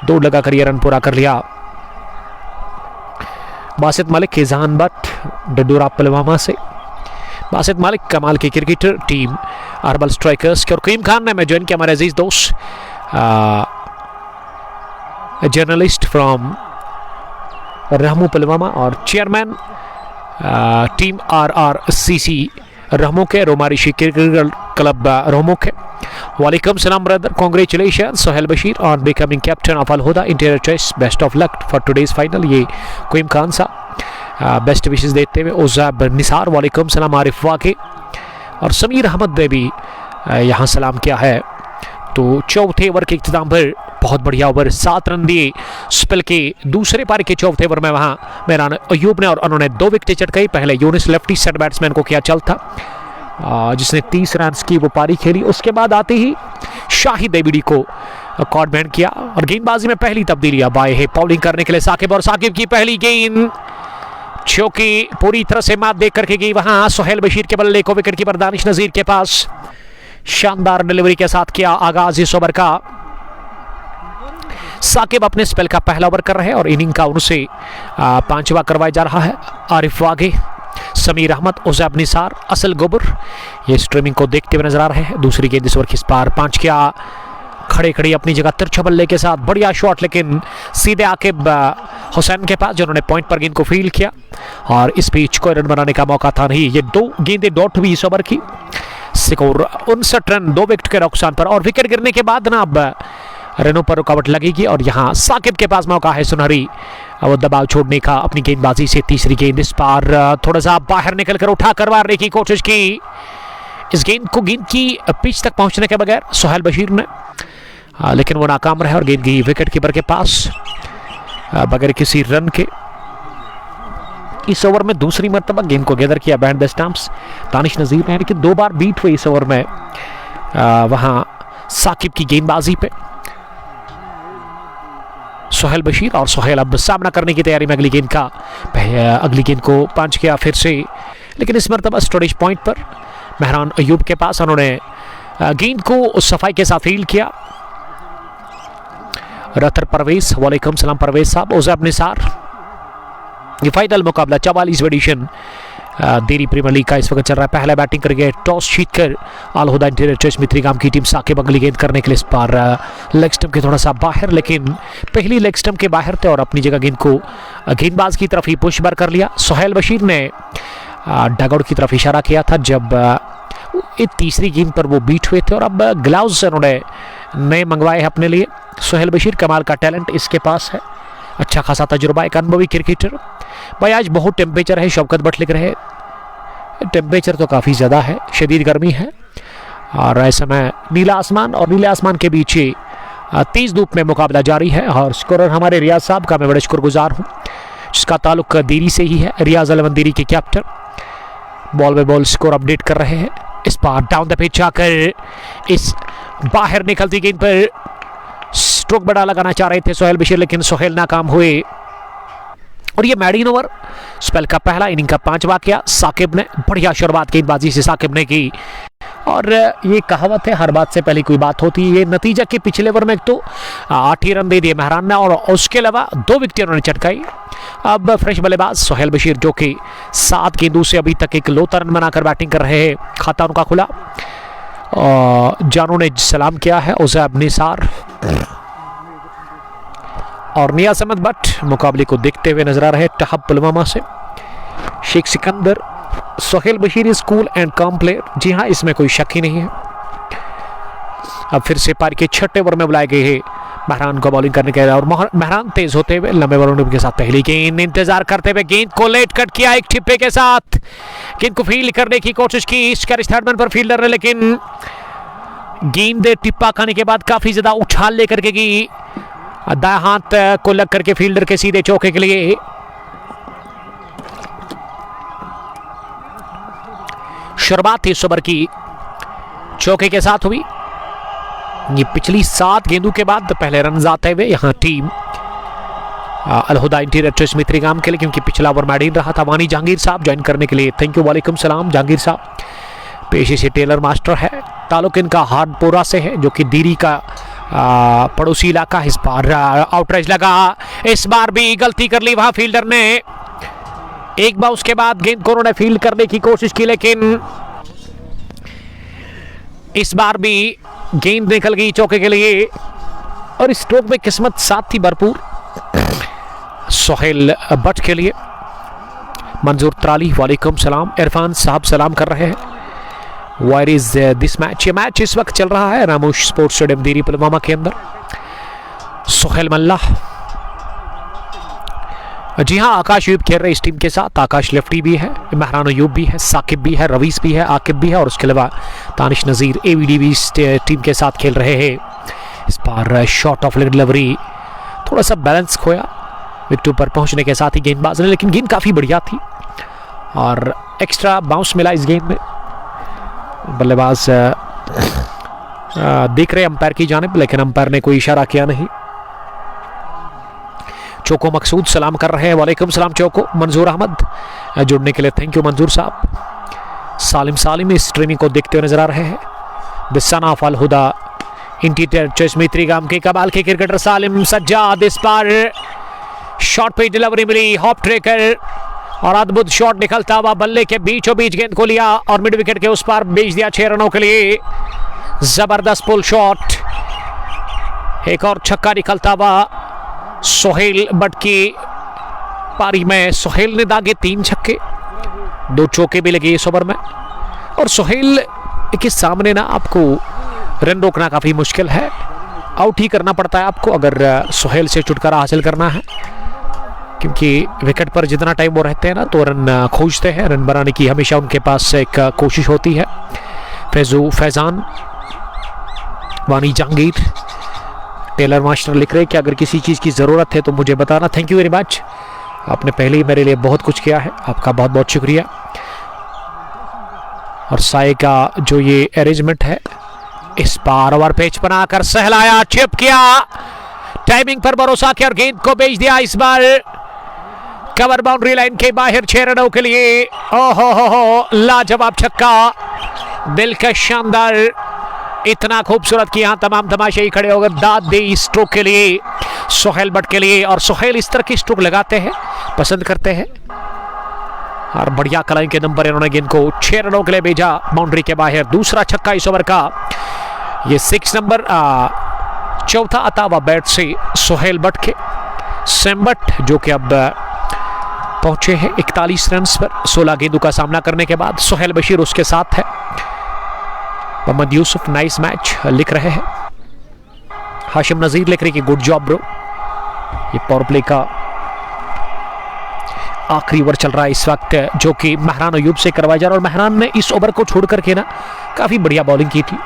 दौड़ लगाकर यह रन पूरा कर लिया। बासित मालिक, खिजान भट्ट, डडूरा पुलवामा से बासित मालिक कमाल के क्रिकेटर, टीम अरबल स्ट्राइकर्स के। और करीम खान ने ज्वाइन किया, हमारे अजीज दोस्त जर्नलिस्ट फ्रॉम रहमू पुलवामा और चेयरमैन टीम RRCC रहमू के, रोमारिशी क्रिकेट क्लब रहमू के। वालेकुम सलाम brother, congratulation Sohail Bashir on becoming captain of Al Huda interior choice, best of luck for today's final. ये करीम खान साहब बेस्ट विशेस देते हुए। उज़ैब निसार, वालेकुम सलाम। आरिफ वाके, और समीर अहमद ने भी यहाँ सलाम किया है। तो चौथे ओवर के इख्तिताम पर बहुत बढ़िया ओवर, 7 रन दिए स्पेल के दूसरे पारी के चौथे ओवर में वहाँ मेहरान अयूब ने, और उन्होंने 2 विकेटें चटकाई। पहले यूनिस लेफ्टी सेट बैट्समैन को किया चल था, जिसने 30 रन की वो पारी खेली। उसके बाद आते ही शाहिद एबीडी को कॉर्ड बैंड किया और गेंदबाजी में पहली तब्दीली बाय है बॉलिंग करने के लिए साकिब, और साकिब की पहली गेंद जो कि पूरी तरह से मात देख करके गई वहां सोहेल बशीर के बल्ले को विकेट कीपर दानिश नजीर के पास शानदार डिलीवरी के साथ किया आगाज इस ओवर का। साकिब अपने स्पेल का पहला ओवर कर रहे हैं और इनिंग का उनसे 5वां करवाया जा रहा है। आरिफ वागे, समीर अहमद, उजैब निसार, असल गोबर ये स्ट्रीमिंग को देखते हुए नजर आ रहे हैं। दूसरी गेंद इस ओवर किस पार 5 किया, खड़े खड़ी अपनी जगह तिरछा बल्ले के साथ बढ़िया शॉट, लेकिन सीधे आकिब हुसैन के पास जिन्होंने पॉइंट पर गेंद को फील्ड किया और इस पिच को रन बनाने का मौका था नहीं। ये 2 गेंदें डॉट हुई इस ओवर की। स्कोर 59 रन 2 विकेट के नुकसान पर, और विकेट गिरने के बाद ना अब रनों पर रुकावट लगेगी और यहाँ साकिब के पास मौका है सुनहरी वो दबाव छोड़ने का अपनी गेंदबाजी से। तीसरी गेंद इस पार थोड़ा सा बाहर निकलकर उठा कर मारने की कोशिश की। इस गेंद को गेंद की पिच तक पहुंचने के बगैर सोहेल बशीर ने, लेकिन वो नाकाम रहे और गेंद गई विकेट कीपर के पास बगैर किसी रन के। इस ओवर में दूसरी मर्तबा गेंद को गैदर किया बैंड द स्टंप्स दानिश नजीर ने, लेकिन 2 बार बीट हुई इस ओवर में वहां साकिब की गेंदबाजी पे। सोहेल बशीर और सोहेल अब सामना करने की तैयारी में अगली गेंद का, अगली गेंद को पंच किया फिर से, लेकिन इस मर्तबा स्टोरेज पॉइंट पर मेहरान अयूब के पास उन्होंने गेंद को सफाई के साथ फील्ड किया। रतर परवेज, वालेकुम सलाम परवेज साहब। उजैब निसार, ये फाइनल मुकाबला 44 एडिशन देरी प्रीमियर लीग का इस वक्त चल रहा है। पहला बैटिंग करके टॉस जीतकर अल हुदा इंटीरियर चॉइस मित्रीगाम की टीम साकिब अगली गेंद करने के लिए इस बार लेग स्टंप के थोड़ा सा बाहर, लेकिन पहली लेग स्टंप के बाहर थे और अपनी जगह गेंद को गेंदबाज की तरफ ही पुश बार कर लिया। सोहेल बशीर ने डगआउट की तरफ इशारा किया था जब तीसरी गेंद पर वो बीट हुए थे, और अब ग्लव्स उन्होंने नए मंगवाए हैं अपने लिए। सोहेल बशीर कमाल का टैलेंट इसके पास है, अच्छा खासा तजुर्बा, एक अनुभवी क्रिकेटर। भाई आज बहुत टेम्परेचर है, शौकत भट्ट लिख रहे हैं टेम्परेचर तो काफ़ी ज़्यादा है, शदीद गर्मी है और ऐसे में नीला आसमान और नीले आसमान के बीच तेज़ धूप में मुकाबला जारी है। और स्कोरर हमारे रियाज साहब का मैं बड़े शुक्रगुजार हूँ, जिसका ताल्लुक देरी से ही है। रियाज अलवन देरी के कैप्टन बॉल में बॉल स्कोर अपडेट कर रहे हैं। इस बार डाउन द पिच आकर इस बाहर निकलती गेंद पर स्ट्रोक बड़ा लगाना चाह रहे थे सोहेल बशीर, लेकिन सोहेल नाकाम हुए। और ये मैडीन ओवर स्पेल का पहला, इनिंग का 5वां किया साकिब ने। बढ़िया शुरुआत गेंदबाजी से साकिब ने की, और ये कहावत है हर बात से पहले कोई बात होती है। ये नतीजा के पिछले ओवर में एक तो 8 ही रन दे दिए मेहरान ने और उसके अलावा 2 विकेटें उन्होंने चटकाई। अब फ्रेश बल्लेबाज सोहेल बशीर जो कि 7 गेंदों से अभी तक एक लोता रन बनाकर बैटिंग कर रहे हैं, खाता उनका खुला। जानू ने सलाम किया है। उजैब निसार और नियाज अहमद भट्ट मुकाबले को देखते हुए नजर आ रहे हैं टहब पुलवामा से। Sheikh Sikandar, Sohail Bashir is cool and calm player, जी हाँ इसमें कोई शक ही नहीं है। अब फिर से पारी के 6ठे ओवर में बुलाए गए हैं मेहरान को बॉलिंग करने के लिए, और मेहरान तेज होते हुए लंबे बॉलों के साथ पहली गेंद इंतजार करते हुए गेंद को लेट कट किया एक ठिप्पे के साथ, गेंद को फील्ड करने की कोशिश की थर्ड मैन पर फील्डर ने, लेकिन गेंद टिप्पा खाने के बाद काफी ज्यादा उछाल लेकर के गई, दाएं हाथ को लग करके फील्डर के सीधे चौके के लिए। शुरुआत इस ओवर की चौके के साथ हुई। ये पिछली 7 गेंदों के बाद पहले रन आते हुए यहाँ टीम अल हुदा इंटीरियर चॉइस मित्रीगाम के लिए, क्योंकि पिछला ओवर मैडीन रहा था। वानी जहांगीर साहब ज्वाइन करने के लिए थैंक यू, वालेकुम सलाम जहांगीर साहब। पेशे से टेलर मास्टर है, ताल्लुक इनका हार्डपोरा से है जो कि दीरी का पड़ोसी इलाका। इस बार आउटराइज लगा, इस बार भी गलती कर ली वहां फील्डर ने। एक बार उसके बाद गेंद को उन्होंने फील्ड करने की कोशिश की, लेकिन इस बार भी गेंद निकल गई चौके के लिए, और इस स्ट्रोक में किस्मत साथ थी भरपूर सोहेल भट्ट के लिए। मंजूर त्राली वालेकुम सलाम। इरफान साहब सलाम कर रहे हैं। Where is this match? ये मैच इस वक्त चल रहा है रामोश स्पोर्ट्स स्टेडियम दीरी पुलवामा के अंदर। सोहेल मल्ला जी हाँ, आकाश अयूब खेल रहे इस टीम के साथ। आकाश लेफ्टी भी है, महरान अयूब भी है, साकिब भी है, रवीस भी है, आकिब भी है और उसके अलावा तानिश नज़ीर एवीडी भी इस टीम के साथ खेल रहे हैं। इस बार शॉट ऑफ लेग डिलीवरी थोड़ा सा बैलेंस खोया विकेट पर पहुंचने के साथ ही गेंदबाज ने, लेकिन गेंद काफ़ी बढ़िया थी और एक्स्ट्रा बाउंस मिला इस गेंद में। बल्लेबाज देख रहे अंपायर की जानिब, लेकिन अंपायर ने कोई इशारा किया नहीं। चौको मकसूद सलाम कर रहे हैं। वालेकुम सलाम चौको। मंजूर अहमद जुड़ने के लिए थैंक यू मंजूर साहब। सालिम इस स्ट्रीमिंग को देखते हुए नजर आ रहे हैं। The son of Al Huda interior choice में त्रिगाम के कमाल के क्रिकेटर सालिम सज्जाद। इस बार शॉट पे डिलीवरी मिली, हॉप ट्रेकर और अद्भुत शॉट निकलता हुआ बल्ले के बीचों बीच गेंद को लिया और मिड विकेट के उस पार भेज दिया 6 रनों के लिए। जबरदस्त पुल शॉट, एक और छक्का निकलता हुआ सोहेल बट की पारी में। सोहेल ने दागे 3 छक्के, 2 चौके भी लगे इस ओवर में। और सोहेल के सामने ना आपको रन रोकना काफ़ी मुश्किल है, आउट ही करना पड़ता है आपको अगर सोहेल से छुटकारा हासिल करना है, क्योंकि विकेट पर जितना टाइम वो रहते हैं ना तो रन खोजते हैं, रन बनाने की हमेशा उनके पास एक कोशिश होती है। फैजान, वानी जहांगीर, टेलर मास्टर लिख रहे हैं कि अगर किसी चीज़ की ज़रूरत है तो मुझे बताना। थैंक यू वेरी मच, आपने पहले ही मेरे लिए बहुत कुछ किया है, आपका बहुत बहुत शुक्रिया। और साए का जो ये अरेंजमेंट है, इस बार ओवर पेच बनाकर सहलाया, चिप किया, टाइमिंग पर भरोसा किया और गेंद को भेज दिया। इस बार कवर बाउंड्री लाइन के बाहर 6 रनों के लिए। ओहो हो, लाजवाब छक्का, दिलकश शानदार, इतना खूबसूरत कि यहाँ तमाम तमाशाई खड़े होकर दाद दे इस स्ट्रोक के लिए, सोहेल बट के लिए। और सोहेल इस तरह की स्ट्रोक लगाते हैं, पसंद करते हैं और बढ़िया कलाई के नंबर इन्होंने गेंद को 6 रनों के लिए भेजा बाउंड्री के बाहर। दूसरा छक्का इस ओवर का, ये 6 नंबर चौथा आता हुआ बैट से सोहेल बट के। सैम बट जो कि अब पहुंचे हैं 41 रन पर 16 गेंदों का सामना करने के बाद। सोहेल बशीर उसके साथ है। मोहम्मद यूसुफ नाइस मैच लिख रहे हैं। हाशिम नजीर लिख रहे कि गुड जॉब ब्रो। ये पावर प्ले का आखिरी ओवर चल रहा है इस वक्त, जो कि महरान अयूब से करवाया जा रहा है। और महरान ने इस ओवर को छोड़ करके ना काफी बढ़िया बॉलिंग की थी।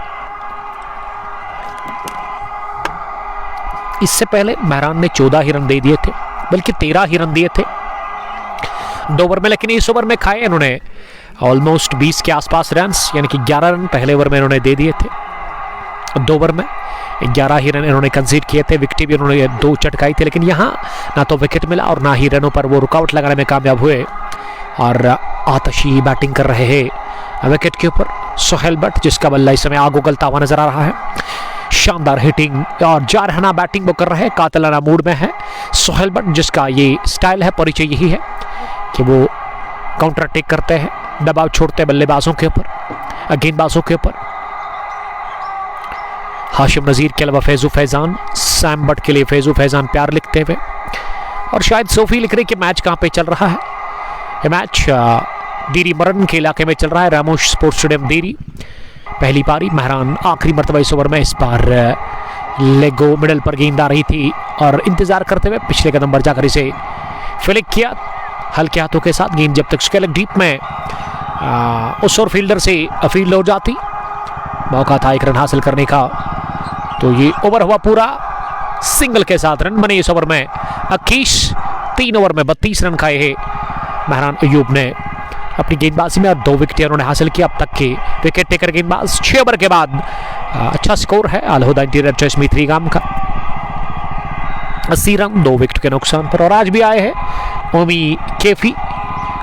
इससे पहले महरान ने 14 ही रन दे दिए थे, बल्कि 13 ही रन दिए थे 2 ओवर में, लेकिन इस ओवर में खाए इन्होंने ऑलमोस्ट 20 के आसपास रन, यानी कि 11 रन पहले ओवर में इन्होंने दे दिए थे। 2 ओवर में 11 ही रन इन्होंने कंसीड किए थे। विकेट भी इन्होंने 2 चटकाई थी, लेकिन यहाँ ना तो विकेट मिला और ना ही रनों पर वो रुकावट लगाने में कामयाब हुए। और आतशी बैटिंग कर रहे हैं विकेट के ऊपर सोहेल बट, जिसका बल्ला इस समय आग उगलता हुआ नजर आ रहा है। शानदार हिटिंग और जारहाना बैटिंग वो कर रहे हैं, कातलाना मूड में है सोहेल बट, जिसका ये स्टाइल है, परिचय यही है कि वो काउंटर अटैक करते हैं, दबाव छोड़ते हैं बल्लेबाजों के ऊपर, गेंदबाजों के ऊपर। हाशिम नजीर के अलावा फैजू फैजान, सैम बट के लिए फैजू फैजान प्यार लिखते हुए। और शायद सोफी लिख रही कि मैच कहाँ पे चल रहा है। ये मैच दीरी मरन के इलाके में चल रहा है, रामोश स्पोर्ट्स स्टेडियम दीरी। पहली पारी महरान आखिरी मरतबा इस ओवर में, इस बार लेगो मिडल पर गेंद आ रही थी और इंतजार करते हुए पिछले कदम पर जाकर इसे फ्लिक किया हल्के हाथों के साथ। गेंद जब तक स्केलक डीप में उस और फील्डर से फील्ड हो जाती, मौका था 1 रन हासिल करने का। तो ये ओवर हुआ पूरा सिंगल के साथ, रन बने इस ओवर में 21। 3 ओवर में 32 रन खाए हैं महरान अयूब ने अपनी गेंदबाजी में और 2 विकेट उन्होंने हासिल किया अब तक के विकेट टेकर गेंदबाज। 6 ओवर के बाद अच्छा स्कोर है अल हुदा इंटीरियर चॉइस में त्रिगाम का, 80 रन 2 विकेट के नुकसान पर। और आज भी आए हैं ओमी कैफी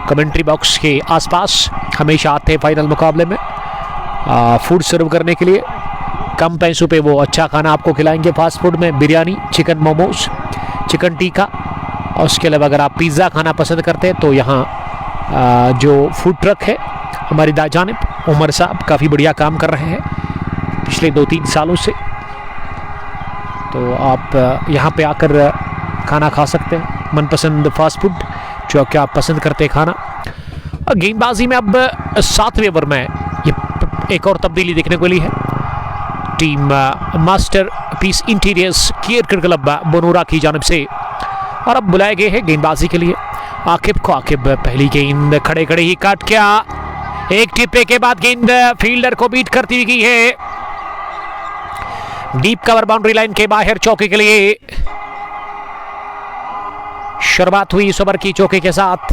कमेंट्री बॉक्स के आसपास, हमेशा आते हैं फाइनल मुकाबले में फूड सर्व करने के लिए। कम पैसों पे वो अच्छा खाना आपको खिलाएंगे फास्ट फूड में, बिरयानी, चिकन मोमोज, चिकन टिक्का। और उसके अलावा अगर आप पिज़्ज़ा खाना पसंद करते हैं तो यहाँ जो फूड ट्रक है हमारी दाजानिब, उमर साहब काफ़ी बढ़िया काम कर रहे हैं पिछले 2-3 सालों से। तो आप यहाँ पे आकर खाना खा सकते हैं, मनपसंद फास्ट फूड जो कि आप पसंद करते हैं खाना। और गेंदबाजी में अब 7वें ओवर में ये एक और तब्दीली देखने को मिली है। Team master piece interiors cricket club Banura की जानिब से और अब बुलाए गए हैं गेंदबाजी के लिए आकिब को। आकिब पहली गेंद खड़े खड़े ही काट किया, एक टिप्पे के बाद गेंद फील्डर को बीट करती हुई गई है डीप कवर बाउंड्री लाइन के बाहर चौके के लिए। शुरुआत हुई इस ओवर की चौके के साथ,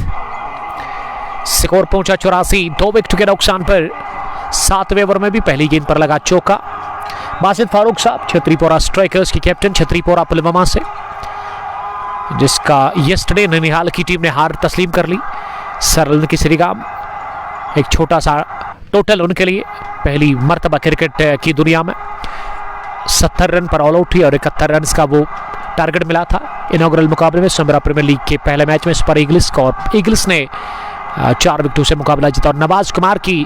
स्कोर पहुंचा 84, 2 विकेट के नुकसान पर। 7वें ओवर में भी पहली गेंद पर लगा चौका। बासित फारूक साहब छतरीपोरा स्ट्राइकर्स के कैप्टन, छतरीपोरा पुलवामा से, जिसका यस्टरडे ननिहाल की टीम ने हार तस्लीम कर ली। सरल की श्रीगाम, एक छोटा सा टोटल उनके लिए पहली मर्तबा क्रिकेट की दुनिया में। 70 रन पर ऑल आउट हुई और 71 रन का वो टारगेट मिला था इनॉग्रल मुकाबले में समरा प्रीमियर लीग के पहले मैच में सुपर ईगल्स को, और ईगल्स ने 4 विकेटों से मुकाबला जीता। और नवाज कुमार की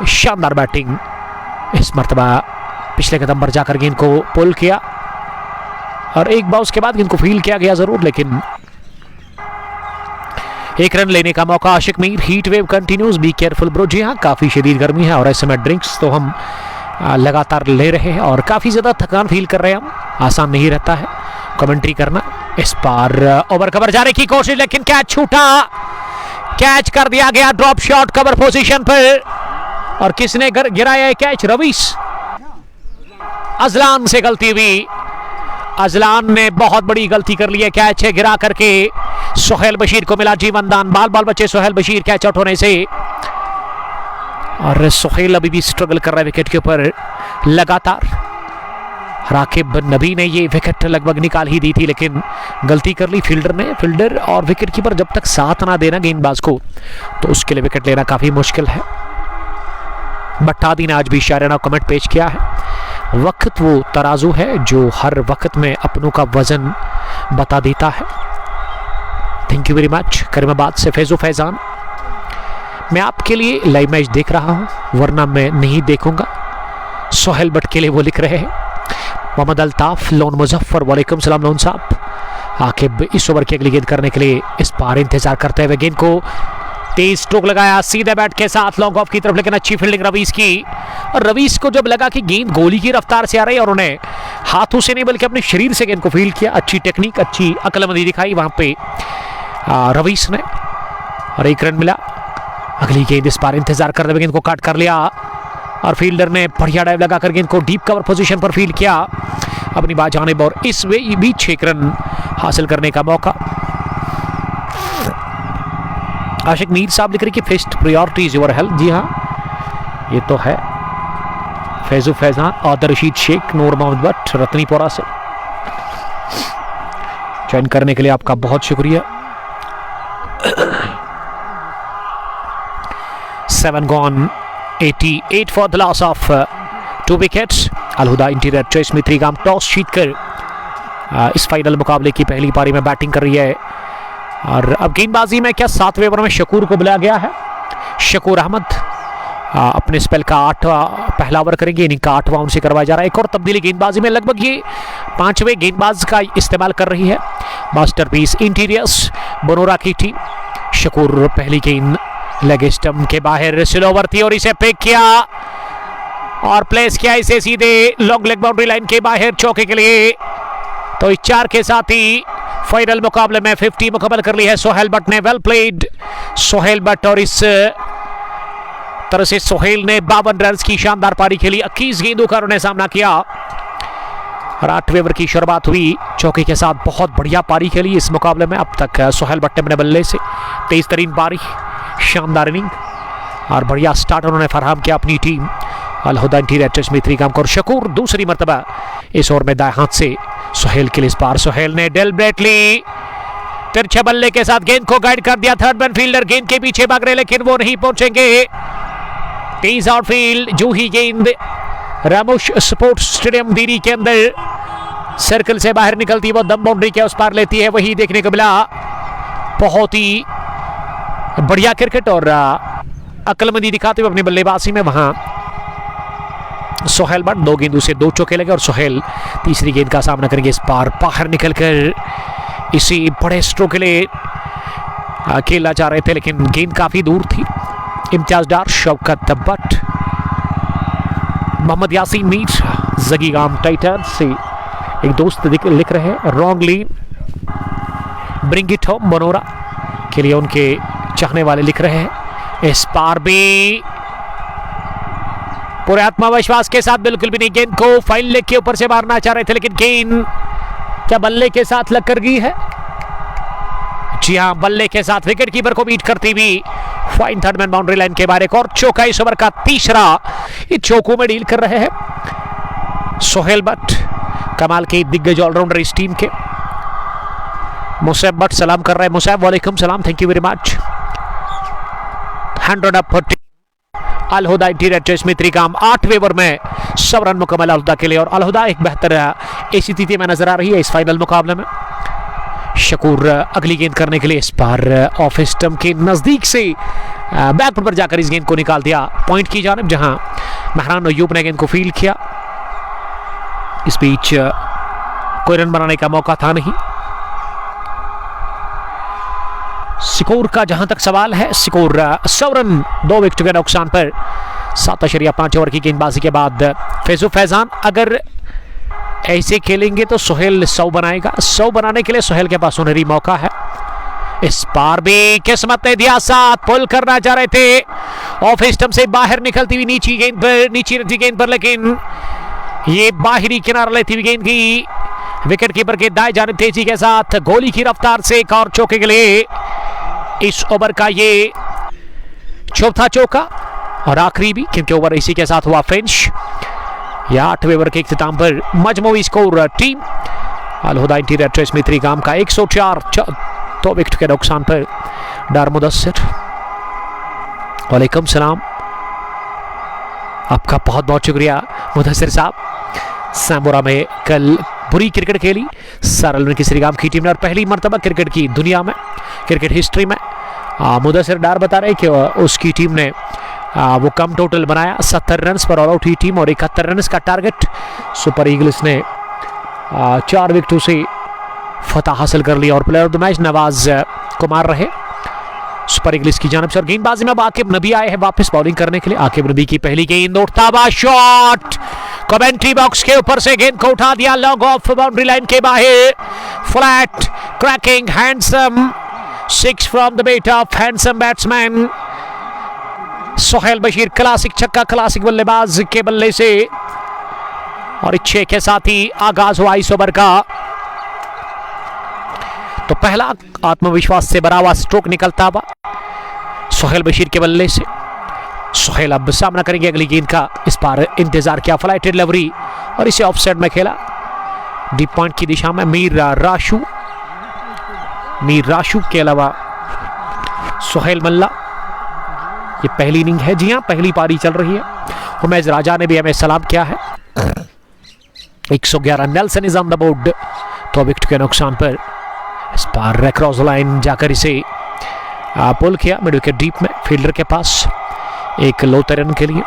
शानदार बैटिंग, इस मर्तबा पिछले कदम पर जाकर गेंद को पुल किया और एक बार उसके बाद गेंद को फील्ड किया गया जरूर, लेकिन 1 रन लेने का मौका Ashiq Mir. Heat wave continues, be careful bro. जी हाँ, काफ़ी शदीद गर्मी है और ऐसे में ड्रिंक्स तो हम लगातार ले रहे हैं और काफ़ी ज़्यादा थकान फील कर रहे हैं हम। आसान नहीं रहता है कमेंट्री करना। इस बार ओवर कवर जाने की कोशिश, लेकिन कैच छूटा, कैच कर दिया गया ड्रॉप शॉट कवर पोजीशन पर। और किसने गिराया कैच? रवीश अजलान से गलती हुई। अजलान ने बहुत बड़ी गलती कर ली है, कैच है गिरा करके सोहेल बशीर को मिला जीवनदान। बाल बाल बचे सोहेल बशीर कैच आउट होने से। और सोहेल अभी भी स्ट्रगल कर रहा है विकेट के ऊपर लगातार। राकिब नबी ने ये विकेट लगभग निकाल ही दी थी, लेकिन गलती कर ली फील्डर ने। फील्डर और विकेट कीपर जब तक साथ ना देना गेंदबाज को, तो उसके लिए विकेट लेना काफी मुश्किल है। भट्टादी ने आज भी शायराना कमेंट पेश किया है, वक्त वो तराजू है जो हर वक्त में अपनों का वजन बता देता है। Thank you very much. Karimabad से फैजो फैजान, मैं आपके लिए लाइव मैच देख रहा हूं, वरना मैं नहीं देखूंगा। सोहेल बट के लिए वो लिख रहे हैं। मोहम्मद अल्ताफ, लोन मुजफ्फर, वालेकुम सलाम लोन साहब। आकिब इस ओवर की अगली गेंद करने के लिए इस बार इंतजार करते हुए गेंद को तेज स्ट्रोक लगाया सीधे बैट के साथ लॉन्ग ऑफ की तरफ, लेकिन अच्छी फील्डिंग रवीश की। और रवीश को जब लगा कि गेंद गोली की रफ्तार से आ रही है और उन्हें हाथों से नहीं बल्कि अपने शरीर से गेंद को फील्ड किया, अच्छी टेक्निक, अच्छी अक्लमंदी दिखाई वहां पे रवीश ने, और 1 रन मिला। अगली गेंद इस बार इंतजार करते हुए गेंद को काट कर लिया और फील्डर ने बढ़िया डाइव लगाकर गेंद को डीप कवर पोजीशन पर फील्ड किया अपनी बात जानिब, और इस वे भी 6 रन हासिल करने का मौका। आशिक मीर साहब लिख रहे कि first priority is your health. जी हाँ, ये तो है। फैजू फैजान, आदर रशीद शेख, नूर मोहम्मद भट्ट, रतनीपोरा से ज्वाइन करने के लिए आपका बहुत शुक्रिया। 7 gone, 88 for the loss of 2 wickets। Al Huda interior choice में 3 गाम टॉस जीतकर इस फाइनल मुकाबले की पहली पारी में बैटिंग कर रही है। और अब गेंदबाजी में क्या 7वें ओवर में शकूर को बुलाया गया है। शकूर अहमद अपने स्पेल का 8वां पहला ओवर करेंगे, इनिंग का 8वां उनसे करवाया जा रहा है। एक और तब्दीली गेंदबाजी में, लगभग ये 5वें गेंदबाज का इस्तेमाल कर रही है मास्टरपीस इंटीरियर्स बनोरा की टीम। शकूर पहली गेंद लेग स्टंप के बाहर स्लो ओवर थी और इसे पिक किया और प्लेस किया इसे सीधे लॉन्ग लेग बाउंड्री लाइन के बाहर चौके के लिए। तो इस 4 के साथ ही फाइनल मुकाबले में 50 मुकम्मल कर ली है सोहेल बट ने। वेल प्लेड सोहेल बट, और इस तरह से सोहेल ने 52 रन की शानदार पारी खेली। 21 गेंदों का उन्होंने सामना किया और 8वें ओवर की शुरुआत हुई चौके के साथ। बहुत बढ़िया पारी खेली इस मुकाबले में अब तक सोहेल बट ने अपने बल्ले से। 23 तरीन पारी, शानदार इनिंग और बढ़िया स्टार्ट उन्होंने फराहम किया अपनी टीम अलहुदा इंटीरियर टच में 3 गाम को। और शकूर दूसरी मरतबा इस ओवर में दाएं हाथ से सोहेल के लिए। इस बार सोहेल ने डेलिबरेटली तिरछे बल्ले के साथ गेंद को गाइड कर दिया। थर्ड मैन फील्डर गेंद के पीछे भाग रहे, लेकिन वो नहीं पहुंचेंगे। टीज आउटफील्ड, जो ही गेंद रामोश स्पोर्ट्स स्टेडियम दिल्ली के अंदर सर्कल से बाहर निकलती है, वो दम बाउंड्री के उस पार लेती है, वही देखने को मिला। बहुत ही बढ़िया क्रिकेट और अक्लमंदी दिखाते हुए अपनी बल्लेबाजी में वहां सोहेल बट 2 गेंदों से 2 चौके लगे और सोहेल तीसरी गेंद का सामना करेंगे। इस बार बाहर निकलकर इसी बड़े स्ट्रोक के लिए खेला जा रहे थे, लेकिन गेंद काफी दूर थी। इम्तियाज डार, शौकत बट, मोहम्मद यासीन मीर, जगीगाम टाइटन से एक दोस्त लिख रहे हैं रॉन्ग लीन ब्रिंग इट होम बनोरा के लिए उनके चाहने वाले लिख रहे हैं। इस पार भी पूरे आत्मविश्वास के साथ, बिल्कुल भी नहीं, गेंद को फाइन लेग के ऊपर से मारना चाह रहे थे, लेकिन गेंद क्या बल्ले के साथ लग कर गई है? जी हां, बल्ले के साथ विकेट कीपर को बीट करती हुई fine third man boundary line के बाहर। एक और चौका इस ओवर का तीसरा, इस चौकों में डील कर रहे हैं सोहेल भट्ट, कमाल के दिग्गज ऑलराउंडर इस टीम के। मुसैब भट्ट सलाम कर रहे हैं। मुसैब वालेकुम सलाम, thank you very much. 100 up for Al Huda interior choice में 3 काम 8वें ओवर में 100 रन मुकम्मल अलहुदा के लिए, और अलहुदा एक बेहतर स्थिति में नजर आ रही है इस फाइनल मुकाबले में। शकूर अगली गेंद करने के लिए इस बार ऑफ स्टंप के नजदीक से बैकफुट पर जाकर इस गेंद को निकाल दिया पॉइंट की जानिब, जहां महरान अय्यूब ने गेंद को फील्ड किया। इस बीच कोई रन बनाने का मौका था नहीं। स्कोर का जहां तक सवाल है, स्कोर 100 रन 2 विकेट के नुकसान पर 7.5 ओवर की गेंदबाजी के बाद फैजू फैजान अगर ऐसे खेलेंगे तो सोहेल 100 बनाएगा। 100 बनाने के लिए सोहेल के पास सुनहरी मौका है। इस बार भी किस्मत ने दिया साथ, पुल करना चाह रहे थे, ऑफ स्टंप से बाहर निकलती हुई नीची गेंद पर, लेकिन ये बाहरी किनारा लेती हुई गेंद की विकेट कीपर के दाएं जानिब तेजी के साथ गोली की रफ्तार से एक और चौके के लिए इस ओवर का ये चौथा चौका और आखिरी भी, क्योंकि ओवर इसी के साथ हुआ फिनिश। या 8वें ओवर के इख्तिताम पर मजमूई score team Alhuda interior choice में 3 काम का 104 2 विकेट के नुकसान पर डार मुदस्सिर। वालेकुम सलाम, आपका बहुत बहुत शुक्रिया मुदस्सिर साहब। सैम्बोरा में कल बुरी क्रिकेट खेली सरल की श्रीगाम की टीम ने, और पहली मर्तबा क्रिकेट की दुनिया में, क्रिकेट हिस्ट्री में मुदस्सिर डार बता रहे कि उसकी टीम ने वो कम टोटल बनाया, 70 रन पर ऑल आउट हुई टीम और 71 रन का टारगेट। सुपर ईगल्स ने 4 विकेटों से फतह हासिल कर लिया और player of the match Nawaz Kumar रहे सुपर ईगल्स की जानिब से। और गेंदबाजी में अब आकिब नबी आए हैं वापस बॉलिंग करने के लिए। आकिब नबी की पहली गेंद, उठता हुआ शॉट, कमेंट्री बॉक्स के ऊपर से गेंद को उठा दिया लॉन्ग ऑफ बाउंड्री लाइन के बाहर। Flat cracking handsome 6 from the bat of handsome batsman Sohail Bashir. Classic छक्का, क्लासिक बल्लेबाज के बल्ले से, और इच्छे के साथ ही आगाज हुआ इस ओवर का। तो पहला आत्मविश्वास से भरा हुआ स्ट्रोक निकलता हुआ सोहेल बशीर के बल्ले से। सोहेल अब सामना करेंगे अगली गेंद का। इस बार इंतजार किया, फ्लाइटेड डिलीवरी और इसे ऑफसाइड में खेला डीप पॉइंट की दिशा में। मीर राशु के अलावा सोहेल मल्ला, ये पहली इनिंग है, जी हां पहली पारी चल रही है। उमेश राजा ने भी हमें सलाम किया है। 111 Nelson is on the board 2 wicket के नुकसान पर। इस बार क्रॉस लाइन जाकर इसे पुल किया मिड विकेट डीप में फील्डर के पास, एक लो रन के लिए।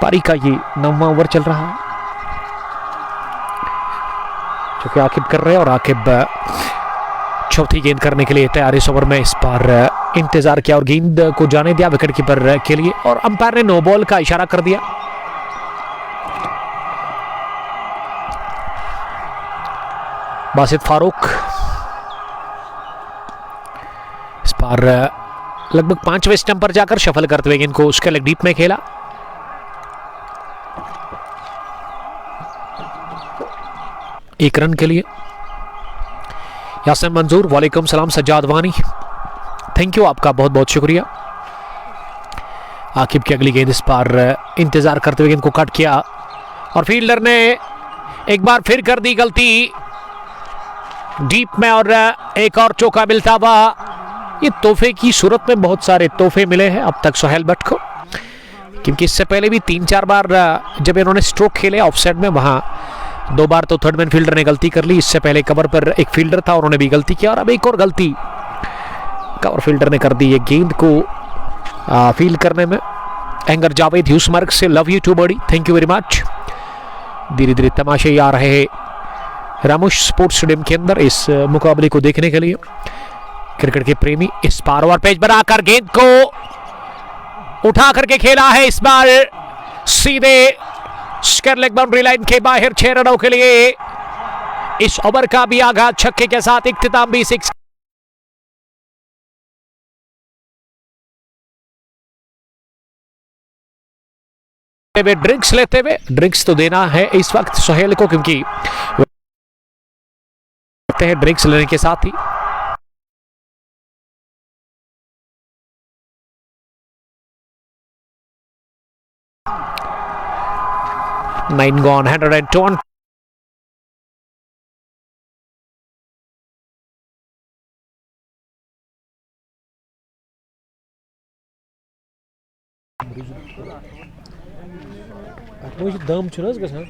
पारी का ये 9वां ओवर चल रहा है जो कि आकिब कर रहे हैं, और आकिब चौथी गेंद करने के लिए तैयार इस ओवर में। इस बार इंतजार किया और गेंद को जाने दिया विकेट कीपर के लिए, और अंपायर ने नो बॉल का इशारा कर दिया। बासित फारूक इस बार लगभग 5वें स्टंप पर जाकर शफल करते हुए गेंद को उसके लेग डीप में खेला। एक रन के लिए यासिन मंजूर। वालेकुम सलाम सज्जाद वानी, थैंक यू, आपका बहुत बहुत शुक्रिया। आकिब की अगली गेंद, इस बार इंतजार करते हुए गेंद को कट किया और फील्डर ने एक बार फिर कर दी गलती डीप में, और एक और चौका मिलता हुआ। ये तोहफे की सूरत में बहुत सारे तोहफे मिले हैं अब तक सोहेल भट्ट को, क्योंकि इससे पहले भी 3-4 बार जब इन्होंने स्ट्रोक खेले ऑफसाइड में, वहां 2 बार तो थर्ड मैन फील्डर ने गलती कर ली। इससे पहले कवर पर एक फील्डर था, उन्होंने भी गलती किया, और अब एक और गलती कवर फील्डर ने कर दी। ये गेंद को फील्ड करने में एंगर जावेद ह्यूसमर्ग से, love you too buddy, thank you very much. धीरे धीरे तमाशे आ रहे हैं रामोश स्पोर्ट्स स्टेडियम के अंदर इस मुकाबले को देखने के लिए। क्रिकेट के प्रेमी इस बार ओवर पेज बनाकर गेंद को उठा करके खेला है, इस बार सीधे स्क्वायर लेग बाउंड्री लाइन के बाहर 6 रनों के लिए इस ओवर का भी आगाज छक्के के साथ इख्तिताम भी 6 ड्रिंक्स लेते हुए। ड्रिंक्स तो देना है इस वक्त सोहेल को, क्योंकि ड्रिंक्स लेने के साथ ही नाइन गॉन 120 दम गसान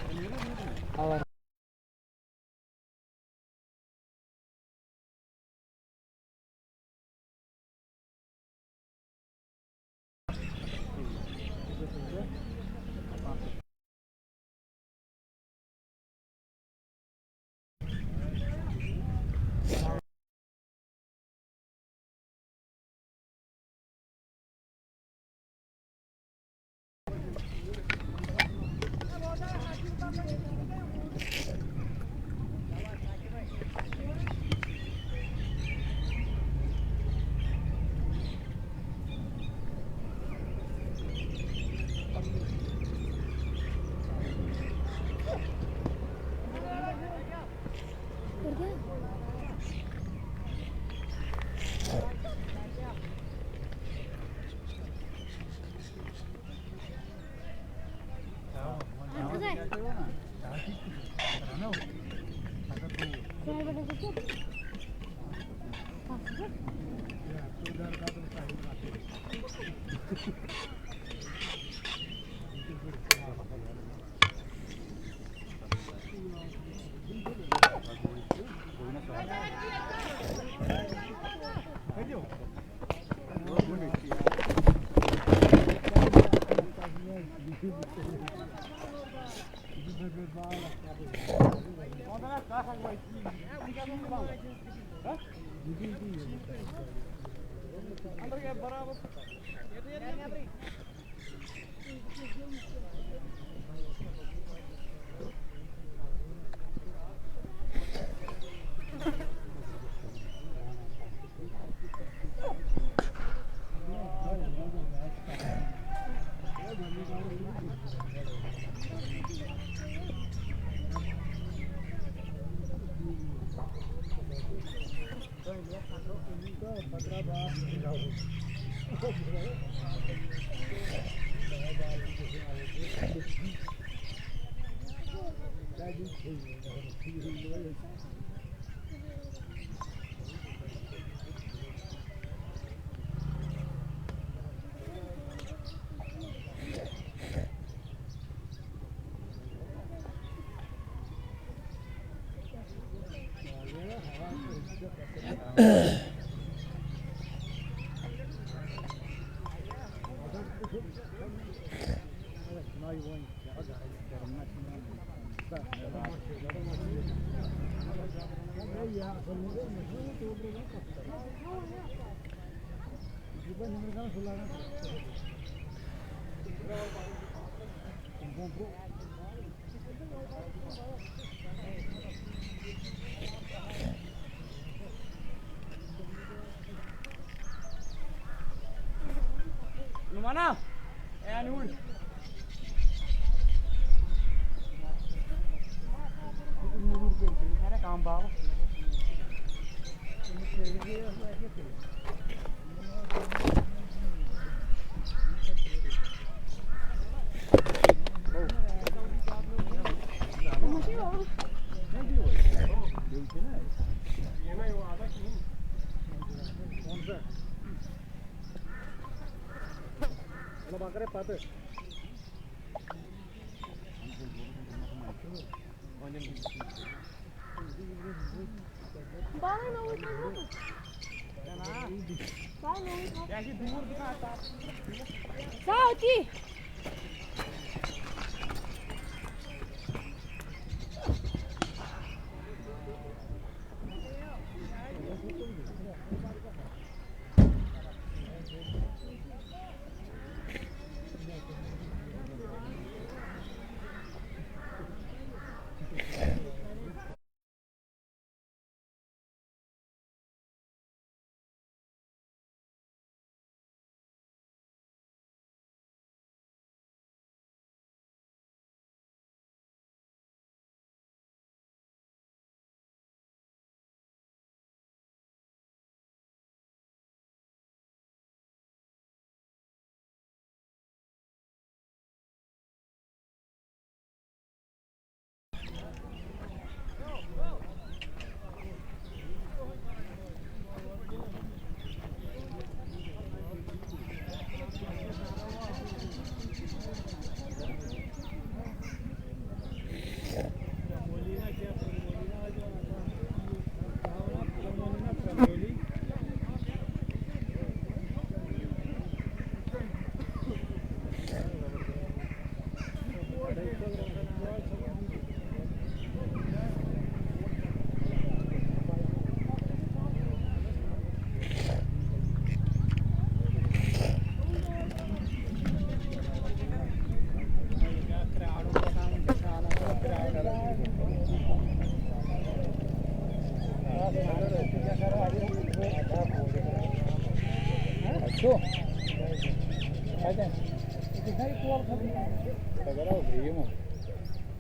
Mana? Anul. काम बाबू Salti!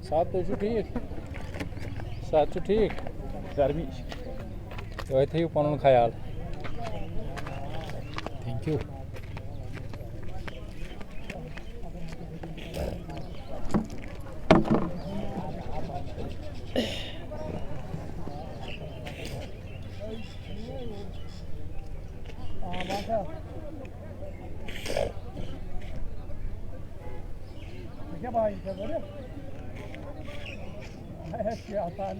सात तो ठीक सात ठीक गर्मी थे पन ख्याल थैंक यू क्या भाई क्या बोले क्या आता है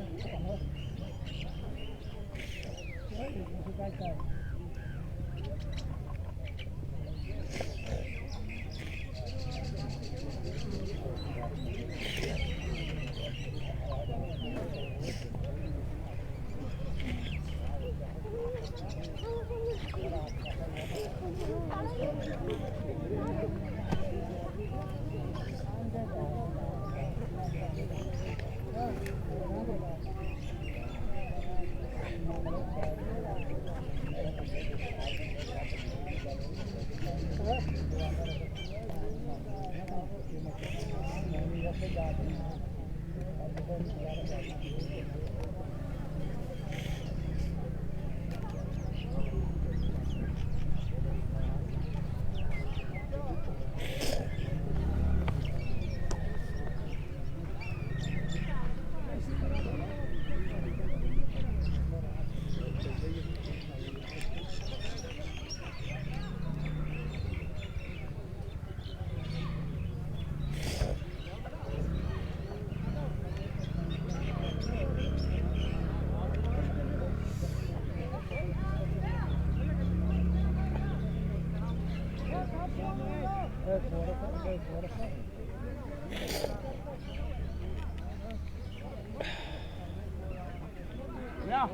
Yeah.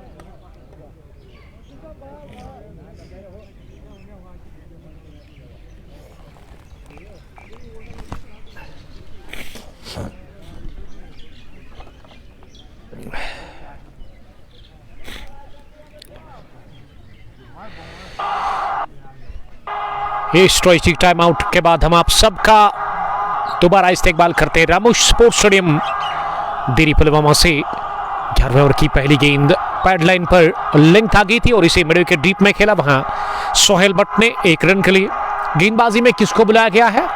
इस स्ट्रेटेजिक टाइम आउट के बाद हम आप सबका दोबारा इस्तेकबाल करते हैं रामोश स्पोर्ट्स स्टेडियम देरी पुलवामा से 11वें ओवर की पहली गेंद पैड लाइन पर लेंथ आ गई थी और इसे मिड विकेट डीप में खेला। वहां सोहेल भट्ट ने 1 रन के लिए गेंदबाजी में किसको बुलाया गया है?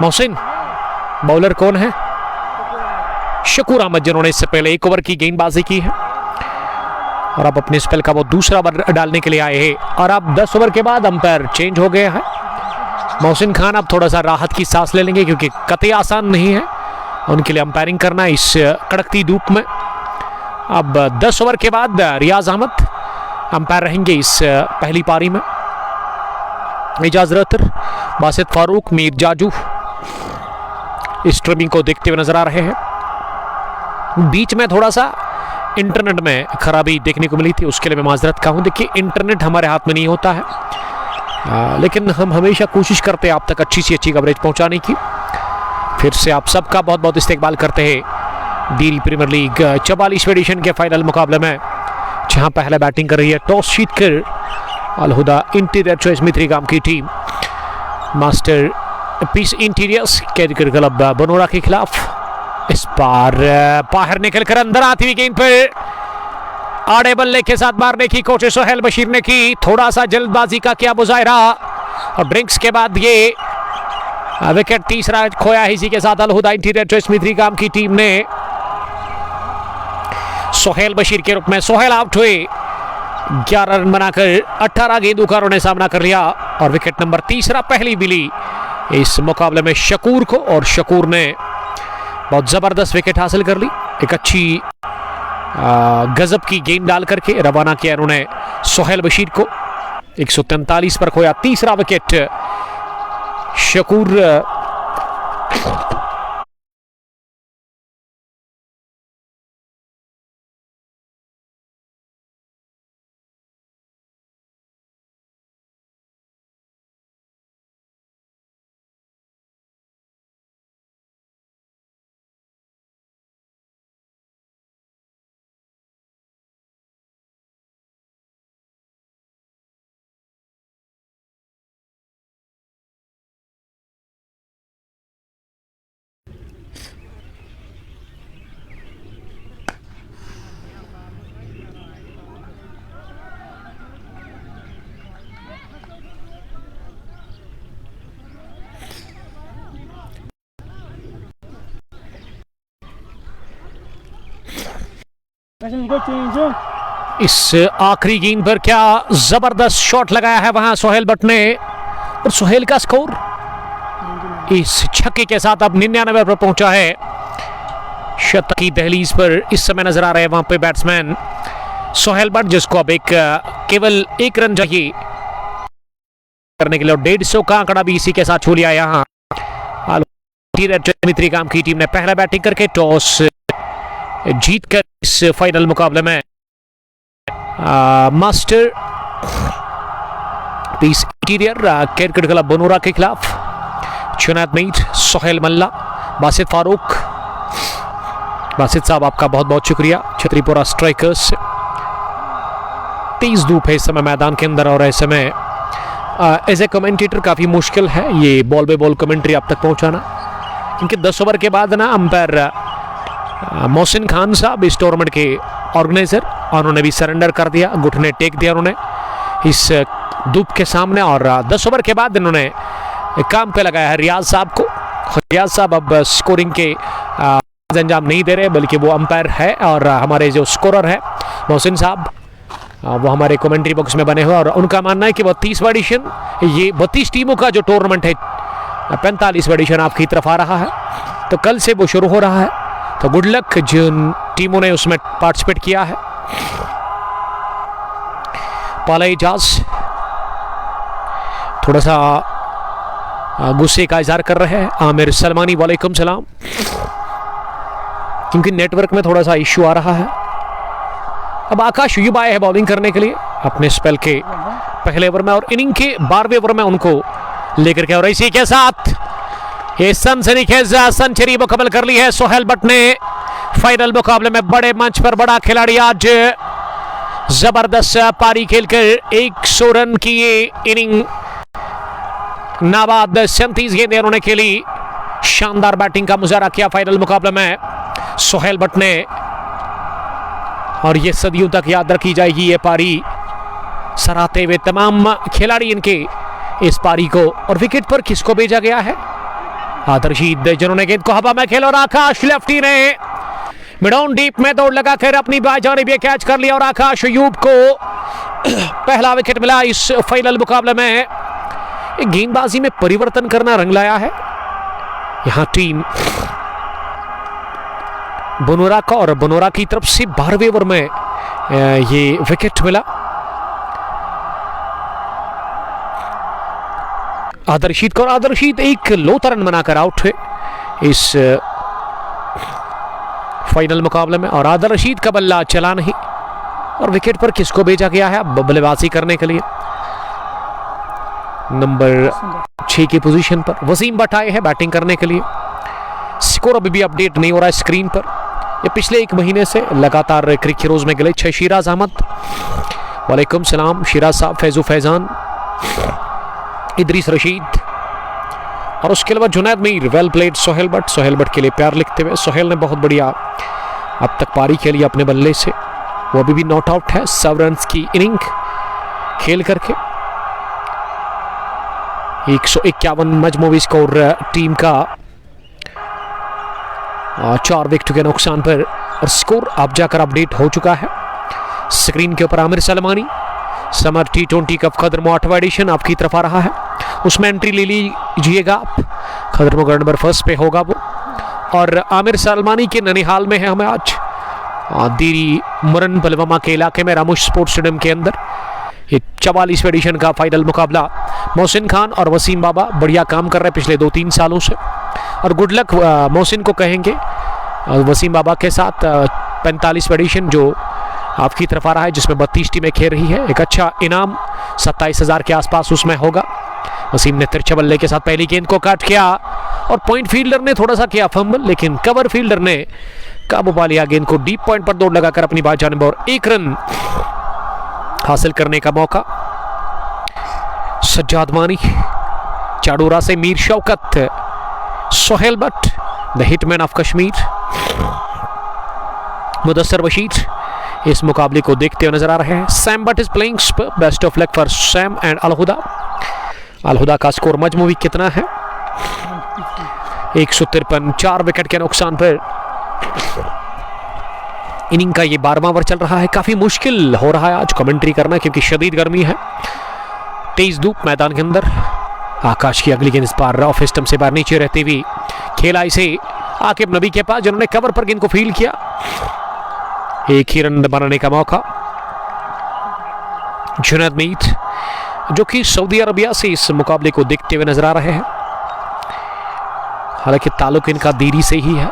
मोहसिन। बॉलर कौन है? शकूर अहमद, जिन्होंने इससे पहले 1 ओवर की गेंदबाजी की है और अब अपने स्पेल का वो दूसरा ओवर डालने के लिए आए हैं। और अब 10 ओवर के बाद अंपायर चेंज हो गए हैं। मोहसिन खान अब थोड़ा सा राहत की सांस ले लेंगे क्योंकि कतई आसान नहीं है उनके लिए अंपायरिंग करना इस कड़कती धूप में। अब 10 ओवर के बाद रियाज अहमद अंपायर रहेंगे इस पहली पारी में। एजाज रतर, बासित फारूक, मीर जाजू इस स्ट्रीमिंग को देखते हुए नजर आ रहे हैं। बीच में थोड़ा सा इंटरनेट में खराबी देखने को मिली थी, उसके लिए मैं माजरत का हूं। देखिए, इंटरनेट हमारे हाथ में नहीं होता है, लेकिन हम हमेशा कोशिश करते हैं आप तक अच्छी से अच्छी कवरेज पहुंचाने की। फिर से आप सबका बहुत बहुत इस्तेकबाल करते हैं डील प्रीमियर लीग 44वें एडिशन के फाइनल मुकाबले में, जहां पहले बैटिंग कर रही है टॉस जीतकर अलहुदा इंटीरियर चॉइस मित्रीगाम की टीम। मास्टर पीस इंटीरियर्स के क्लब बनोरा के खिलाफ। इस बार बाहर निकलकर अंदर आती हुई गेंद पर आड़े बल्ले के साथ मारने की कोशिश सोहेल बशीर ने की। थोड़ा सा जल्दबाजी का क्या मुजाहिरा, और ड्रिंक्स के बाद ये विकेट तीसरा खोया है। इसी के साथ अलहुदा इंटीरियर चॉइस मित्रीगाम की टीम ने सोहेल बशीर के रूप में सोहेल आउट हुए। 11 रन बनाकर 18 गेंदों ने सामना कर लिया और विकेट नंबर तीसरा पहली मिली इस मुकाबले में शकूर को, और शकूर ने बहुत जबरदस्त विकेट हासिल कर ली। एक अच्छी गजब की गेंद डाल करके रवाना किया उन्होंने सोहेल बशीर को। 143 पर खोया तीसरा wicket Shakoor Question go change. इस आखिरी गेंद पर क्या जबरदस्त शॉट लगाया है वहां सोहेल भट्ट ने, और सोहेल का स्कोर इस छक्के के साथ अब 99 पर पहुंचा है। शतक की दहलीज पर इस समय नजर आ रहे हैं वहां पे बैट्समैन सोहेल भट्ट, जिसको अब केवल एक रन चाहिए करने के लिए, और 150 का आंकड़ा भी इसी के साथ छू लिया यहाँ। मित्री काम की टीम ने पहला बैटिंग करके टॉस जीतकर इस फाइनल मुकाबले में master piece interior cricket club Banura के खिलाफ जुनैद मीर, सोहेल मल्ला, बासित फारूक। बासित साहब आपका बहुत बहुत शुक्रिया छतरीपुरा स्ट्राइकर्स। तेज धूप है इस समय मैदान के अंदर, और ऐसे में एज ए कमेंटेटर काफ़ी मुश्किल है ये बॉल बाय बॉल कमेंट्री आप तक पहुंचाना, क्योंकि 10 ओवर के बाद ना अंपायर मोहसिन खान साहब इस टूर्नामेंट के ऑर्गेनाइजर, उन्होंने भी सरेंडर कर दिया, घुटने टेक दिया उन्होंने इस धूप के सामने, और 10 ओवर के बाद इन्होंने काम पे लगाया है रियाज साहब को। रियाज साहब अब स्कोरिंग के अंजाम नहीं दे रहे, बल्कि वो अंपायर है, और हमारे जो स्कोरर है मोहसिन साहब वो हमारे कमेंट्री बॉक्स में बने हुए, और उनका मानना है कि 32वां एडिशन, ये 32 टीमों का जो टूर्नामेंट है 45वां एडिशन आपकी तरफ आ रहा है, तो कल से वो शुरू हो रहा है। तो गुड लक जिन टीमों ने उसमें पार्टिसिपेट किया है। पाला एजाज थोड़ा सा गुस्से का इजहार कर रहे हैं। आमिर सलमानी वालेकुम सलाम, क्योंकि नेटवर्क में थोड़ा सा इश्यू आ रहा है। अब आकाश युब आए हैं बॉलिंग करने के लिए अपने स्पेल के पहले ओवर में, और इनिंग के 12वें ओवर में उनको लेकर के, और इसी के साथ ये सनसनीखेज सेंचुरी मुकम्मल कर ली है सोहेल भट्ट ने। फाइनल मुकाबले में बड़े मंच पर बड़ा खिलाड़ी आज जबरदस्त पारी खेलकर 100 रन की ये इनिंग नाबाद 37 गेंदें उन्होंने खेली। शानदार बैटिंग का मुजाहरा किया फाइनल मुकाबले में सोहेल भट्ट ने, और ये सदियों तक याद रखी जाएगी ये पारी। सराहते हुए तमाम खिलाड़ी इनके इस पारी को, और विकेट पर किसको भेजा गया है? आदर्शीद, जिन्होंने गेंद को हवा में खेला, और आकाश लेफ्टी ने मिडॉन डीप में दौड़ लगाकर अपनी बाईजानिब ये कैच कर लिया, और आकाश अयूब को पहला विकेट मिला इस फाइनल मुकाबले में। गेंदबाजी में परिवर्तन करना रंग लाया है यहां टीम बनूरा का, और बनूरा की तरफ से 12वें ओवर में ये विकेट मिला। आदर्शीद को, और आदर्शीद एक लो रन बनाकर आउट है इस फाइनल मुकाबले में, और आदर्शीद का बल्ला चला नहीं, और विकेट पर किसको भेजा गया है बल्लेबाजी करने के लिए? नंबर 6 की पोजीशन पर वसीम भट्ट आए हैं बैटिंग करने के लिए। स्कोर अभी भी अपडेट नहीं हो रहा है स्क्रीन पर। ये पिछले 1 महीने से लगातार क्रिक हीरोज में गिले 6 शिराज अहमद, वालेकुम सलाम शिराज साहब, फैजू फैजान, इदरीस रशीद, और उसके अलावा जुनैद मीर, वेल प्लेड सोहेल भट्ट। सोहेल भट्ट के लिए प्यार लिखते हुए, सोहेल ने बहुत बढ़िया अब तक पारी खेली अपने बल्ले से, वो अभी भी नॉट आउट है 100 रन की इनिंग खेल करके। 151 मजमूवी स्कोर टीम का 4 विकेट के नुकसान पर, और स्कोर अब जाकर अपडेट हो चुका है स्क्रीन के ऊपर। Aamir Salmani, summer T20 cup Khadarmo 8वां एडिशन आपकी तरफ आ रहा है, उसमें एंट्री ले लीजिएगा आप। खदरमो ग्राउंड नंबर 1 पे होगा वो, और आमिर सलमानी के ननिहाल में है हमें आज दीरी मुरन पुलवामा के इलाके में रामुश स्पोर्ट्स स्टेडियम के अंदर ये 44वें एडिशन का फाइनल मुकाबला। मोहसिन खान और वसीम बाबा बढ़िया काम कर रहे हैं पिछले 2-3 सालों से, और गुड लक मोहसिन को कहेंगे वसीम बाबा के साथ 45वें एडिशन जो आपकी तरफ आ रहा है, जिसमें 32 टीमें खेल रही है। एक अच्छा इनाम 27,000 के आसपास उसमें होगा। वसीम ने तिरछे बल्ले के साथ पहली गेंद को काट किया, और पॉइंट फील्डर ने थोड़ा सा किया फंबल, लेकिन कवर फील्डर ने काबू पा लिया गेंद को। डीप पॉइंट पर दौड़ लगाकर अपनी बात जानिब और 1 रन हासिल करने का मौका। सज्जाद मानी, चाडोरा से Mir Shaukat, Sohail Bhatt the hitman of Kashmir, Mudassar Bashir इस मुकाबले को देखते हुए नजर आ रहे हैं। Sam Bhatt is playing best of luck for Sam and Al Huda. Al Huda का स्कोर मजमूवी कितना है? 153, 4 विकेट के नुकसान पर इनिंग का ये 12वां ओवर चल रहा है। काफी मुश्किल हो रहा है आज कमेंट्री करना क्योंकि शदीद गर्मी है, तेज धूप मैदान के अंदर। आकाश की अगली गेंद इस बार ऑफ स्टंप से बाहर नीचे रहती हुई खेला इसे आकिब नबी के पास, जिन्होंने कवर पर गेंद को फील्ड किया। एक ही रन बनाने का मौका। जुनैद मीत जो कि सऊदी अरबिया से इस मुकाबले को देखते हुए नजर आ रहे हैं, हालांकि ताल्लुक इनका दीरी से ही है।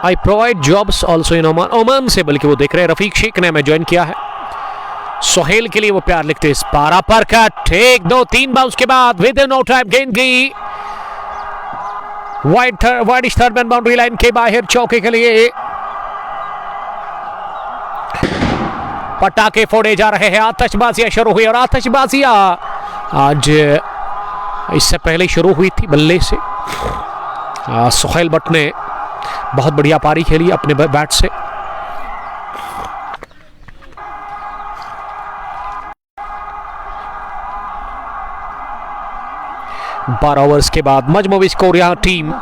I provide jobs also in Oman, Oman से बल्कि वो देख रहे हैं। रफीक शेख ने हमें ज्वाइन किया है। सोहेल के लिए वो प्यार लिखते इस पारा पर कट, 1 2 3 बाउंस के बाद विद नो टाइम गेंद गई wide third man boundary line के बाहर चौके के लिए। पटाखे फोड़े जा रहे हैं, आतिशबाजियां शुरू हुई और आतिशबाजियां आज इससे पहले शुरू हुई थी बल्ले से। सोहेल बट ने बहुत बढ़िया पारी खेली अपने बैट से। बारह ओवर्स के बाद मजमूई स्कोर यहां टीम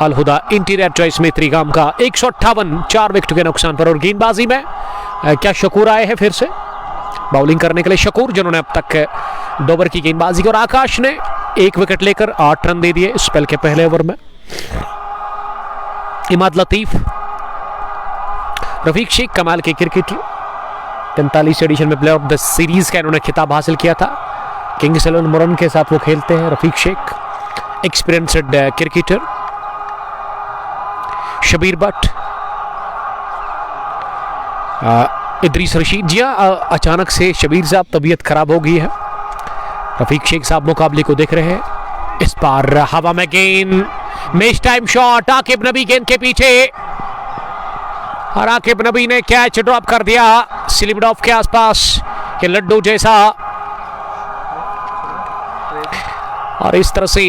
अल हुदा इंटीरियर चॉइस में त्रिगाम का 158, 4 विकेट के नुकसान पर। और गेंदबाजी में क्या शकूर आए हैं फिर से बाउलिंग करने के लिए। शकूर जिन्होंने अब तक 2 ओवर की गेंदबाजी की और आकाश ने 1 विकेट लेकर 8 रन दे दिए स्पेल के पहले ओवर में। इमाद लतीफ, रफीक शेख कमाल के क्रिकेटर, 43 एडिशन में प्लेयर ऑफ द सीरीज का इन्होंने खिताब हासिल किया था। किंग्स 11 मुरन के साथ वो खेलते हैं। Rafiq Sheikh experienced cricketer. शबीर बट, इदरीस रशीद, जी अचानक से शबीर साहब तबीयत खराब हो गई है। रफीक शेख साहब मुकाबले को देख रहे हैं। इस बार हवा में गेंद, मिस टाइम शॉट, आकिब नबी गेंद के पीछे और आकिब नबी ने कैच ड्रॉप कर दिया स्लिप ऑफ के आसपास के लड्डू जैसा। और इस तरह से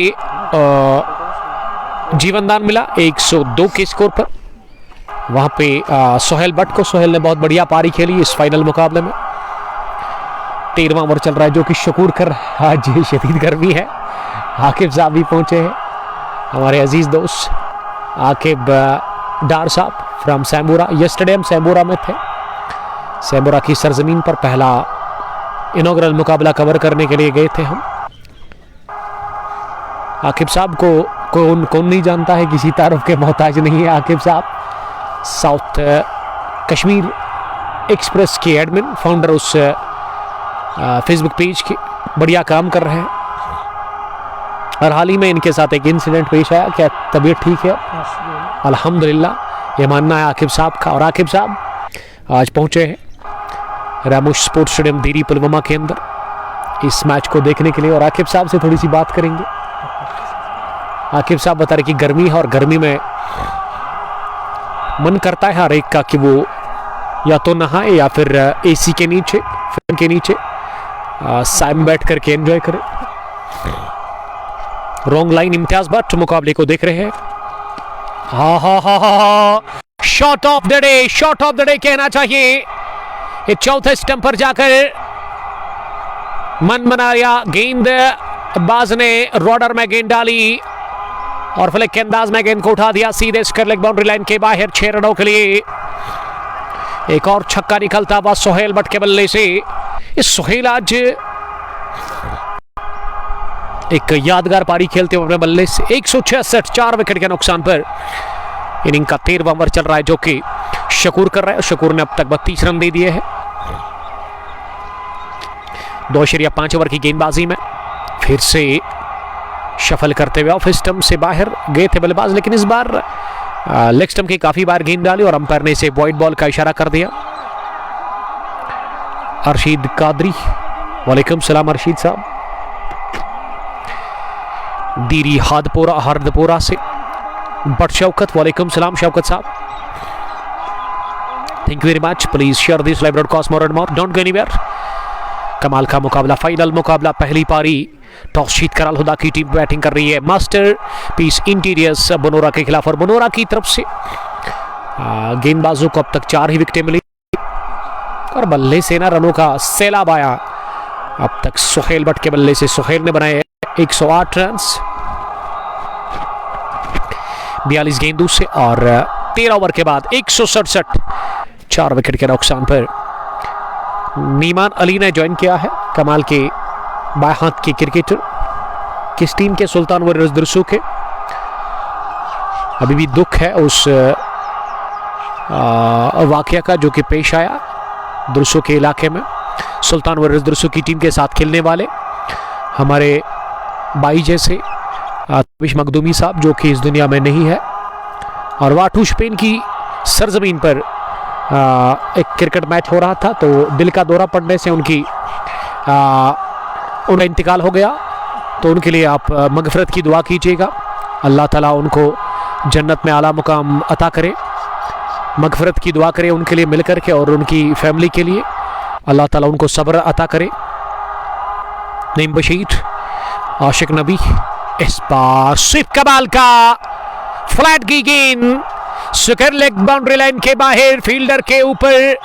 जीवनदान मिला 102 के स्कोर पर। वहां पे सोहेल बट को, सोहेल ने बहुत बढ़िया पारी खेली इस फाइनल मुकाबले में। 13वां ओवर चल रहा है जो कि शकूर कर, आज शदीद गर्मी है। आकिब साहब भी पहुंचे हैं, हमारे अजीज दोस्त आकिब डार साहब फ्रॉम सैम्बूरा। यस्टरडे हम सैम्बूरा में थे। सैम्बूरा की सरजमीन पर पहला इनॉग्रल मुकाबला कवर करने के लिए गए थे हम। आकिब साहब को कौन नहीं जानता है, किसी तारुफ के मोहताज नहीं है आकिब साहब। साउथ कश्मीर एक्सप्रेस के एडमिन, फाउंडर उस फेसबुक पेज के, बढ़िया काम कर रहे हैं। और हाल ही में इनके साथ एक इंसिडेंट पेश आया। क्या तबीयत ठीक है? अल्हम्दुलिल्लाह, ये मानना है आकिब साहब का। और आकिब साहब आज पहुंचे हैं रामोश स्पोर्ट्स स्टेडियम दीरी पुलवामा के अंदर इस मैच को देखने के लिए। और आकिब साहब से थोड़ी सी बात करेंगे। आकिब साहब बता रहे कि गर्मी है और गर्मी में मन करता है हर एक का कि वो या तो नहाए या फिर एसी के नीचे, फैन के नीचे साय में बैठ करके एंजॉय करे। रॉन्ग लाइन, इम्तियाज भट्ट मुकाबले को देख रहे हैं। Shot of the day, shot of the day कहना चाहिए। ये चौथे स्टंप पर जाकर मन बनाया, गेंद बाज ने रॉडर में गेंद डाली और फ्लिक के अंदाज में गेंद को उठा दिया सीधे स्क्वायर लेग बाउंड्री लाइन के बाहर। 6 रनों के लिए एक और छक्का निकलता हुआ सोहेल बट के बल्ले से। इस सोहेल आज एक यादगार पारी खेलते हुए अपने बल्ले से 166, 4 विकेट के नुकसान पर। इनिंग का 13वां ओवर चल रहा है जो कि शकूर कर रहा है। शकूर ने अब तक 32 रन दे दिए हैं। 2.5 ओवर की गेंदबाजी में फिर से शफल करते हुए ऑफ स्टंप से बाहर गए थे बल्लेबाज, लेकिन इस बार लेग स्टंप की काफी बार गेंद डाली और अंपायर ने इसे वाइड बॉल का इशारा कर दिया। अरशीद कादरी, वालेकुम सलाम अरशीद साहब, दीरी हरदपोरा से। बट शौकत, वालेकुम सलाम शौकत साहब, thank you very much. Please share this live broadcast more and more, don't go anywhere. कमाल का मुकाबला, फाइनल मुकाबला। पहली पारी टॉस जीत कर अल हुदा की टीम बैटिंग कर रही है। मास्टर पीस इंटीरियर्स बनोरा के खिलाफ और बनोरा की तरफ से गेंदबाजों को अब तक 4 ही विकेटें मिली और बल्ले से ना रनों का सैलाब आया। अब तक सोहेल बट के बल्ले से सोहेल ने बनाए 108 रन। 42 गेंदों से और 13 ओवर के बाद 167, 4 विकेट के नुकसान पर नीमान अली ने ज्वाइन किया है। कमाल के बाएं हाथ के क्रिकेटर, किस टीम के? सुल्तान वारियर्स दुरसू के। अभी भी दुख है उस वाकया का जो कि पेश आया दुरसू के इलाके में। सुल्तान वारियर्स दुरसू की टीम के साथ खेलने वाले हमारे भाई जैसे ताबिश मखदूमी साहब जो कि इस दुनिया में नहीं है, और वाटू स्पेन की सरजमीन पर एक क्रिकेट मैच हो रहा था तो दिल का दौरा पड़ने से उनका इंतकाल हो गया। तो उनके लिए आप मगफरत की दुआ कीजिएगा। अल्लाह ताला उनको जन्नत में आला मुकाम अता करे। मगफरत की दुआ करे उनके लिए मिलकर के, और उनकी फैमिली के लिए अल्लाह ताला उनको सब्र अता करे। नईम बशीर, आशिक नबी, इस बार स्विप कमाल का फ्लैट की गेंद स्क्वायर लेग बाउंड्री लाइन के बाहर, फील्डर के ऊपर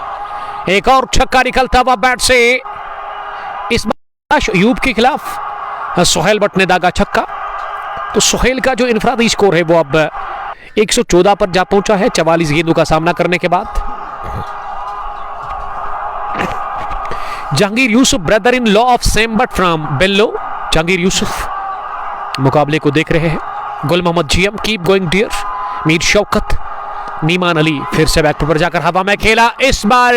एक और छक्का निकलता हुआ बैट से। इस बार अयूब के खिलाफ सोहेल बट ने दागा छक्का। तो सोहेल का जो इनफरादी स्कोर है वो अब 114 पर जा पहुंचा है 44 गेंदों का सामना करने के बाद। Jahangir Yusuf, brother in law of Saim Butt from Bello, Jahangir Yusuf मुकाबले को देख रहे हैं। Gul Mohammad GM, keep going dear. Mir Shaukat, Nieman Ali फिर से बैक पर जाकर हवा में खेला। इस बार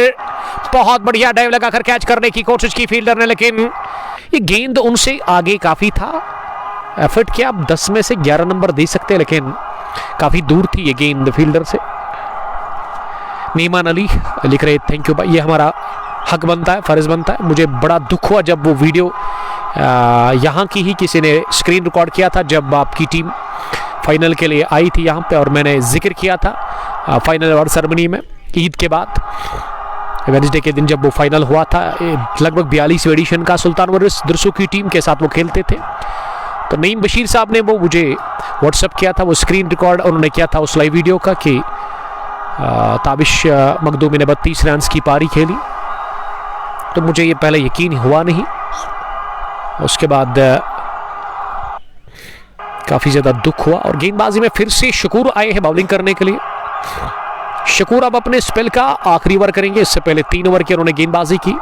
बहुत बढ़िया डाइव लगाकर कैच करने की कोशिश की फील्डर ने, लेकिन ये गेंद उनसे आगे काफी था। एफर्ट किया, आप 10 में से 11 नंबर दे सकते हैं, लेकिन काफी दूर थी ये गेंद फील्डर से। नीमान अली लिख रहे थैंक यू भाई, ये हमारा हक बनता है, फर्ज बनता है। मुझे बड़ा दुख हुआ जब वो वीडियो यहाँ की ही किसी ने स्क्रीन रिकॉर्ड किया था जब आपकी टीम फाइनल के लिए आई थी यहाँ पे, और मैंने जिक्र किया था फाइनल अवार्ड सेरेमनी में ईद के बाद वेडनेसडे के दिन जब वो फाइनल हुआ था। लगभग 42 एडिशन का सुल्तान वारियर्स दुरसू की टीम के साथ वो खेलते थे। तो नईम बशीर साहब ने वो मुझे व्हाट्सएप किया था, वो स्क्रीन रिकॉर्ड उन्होंने किया था उस लाइव वीडियो का कि ताबिश मखदूमी ने 32 रन की पारी खेली। तो मुझे ये पहले यकीन हुआ नहीं, उसके बाद काफी ज्यादा दुख हुआ। और गेंदबाजी में फिर से शकूर आए हैं बाउलिंग करने के लिए। शकूर अब अपने स्पेल का आखिरी ओवर करेंगे, इससे पहले 3 ओवर की उन्होंने गेंदबाजी की।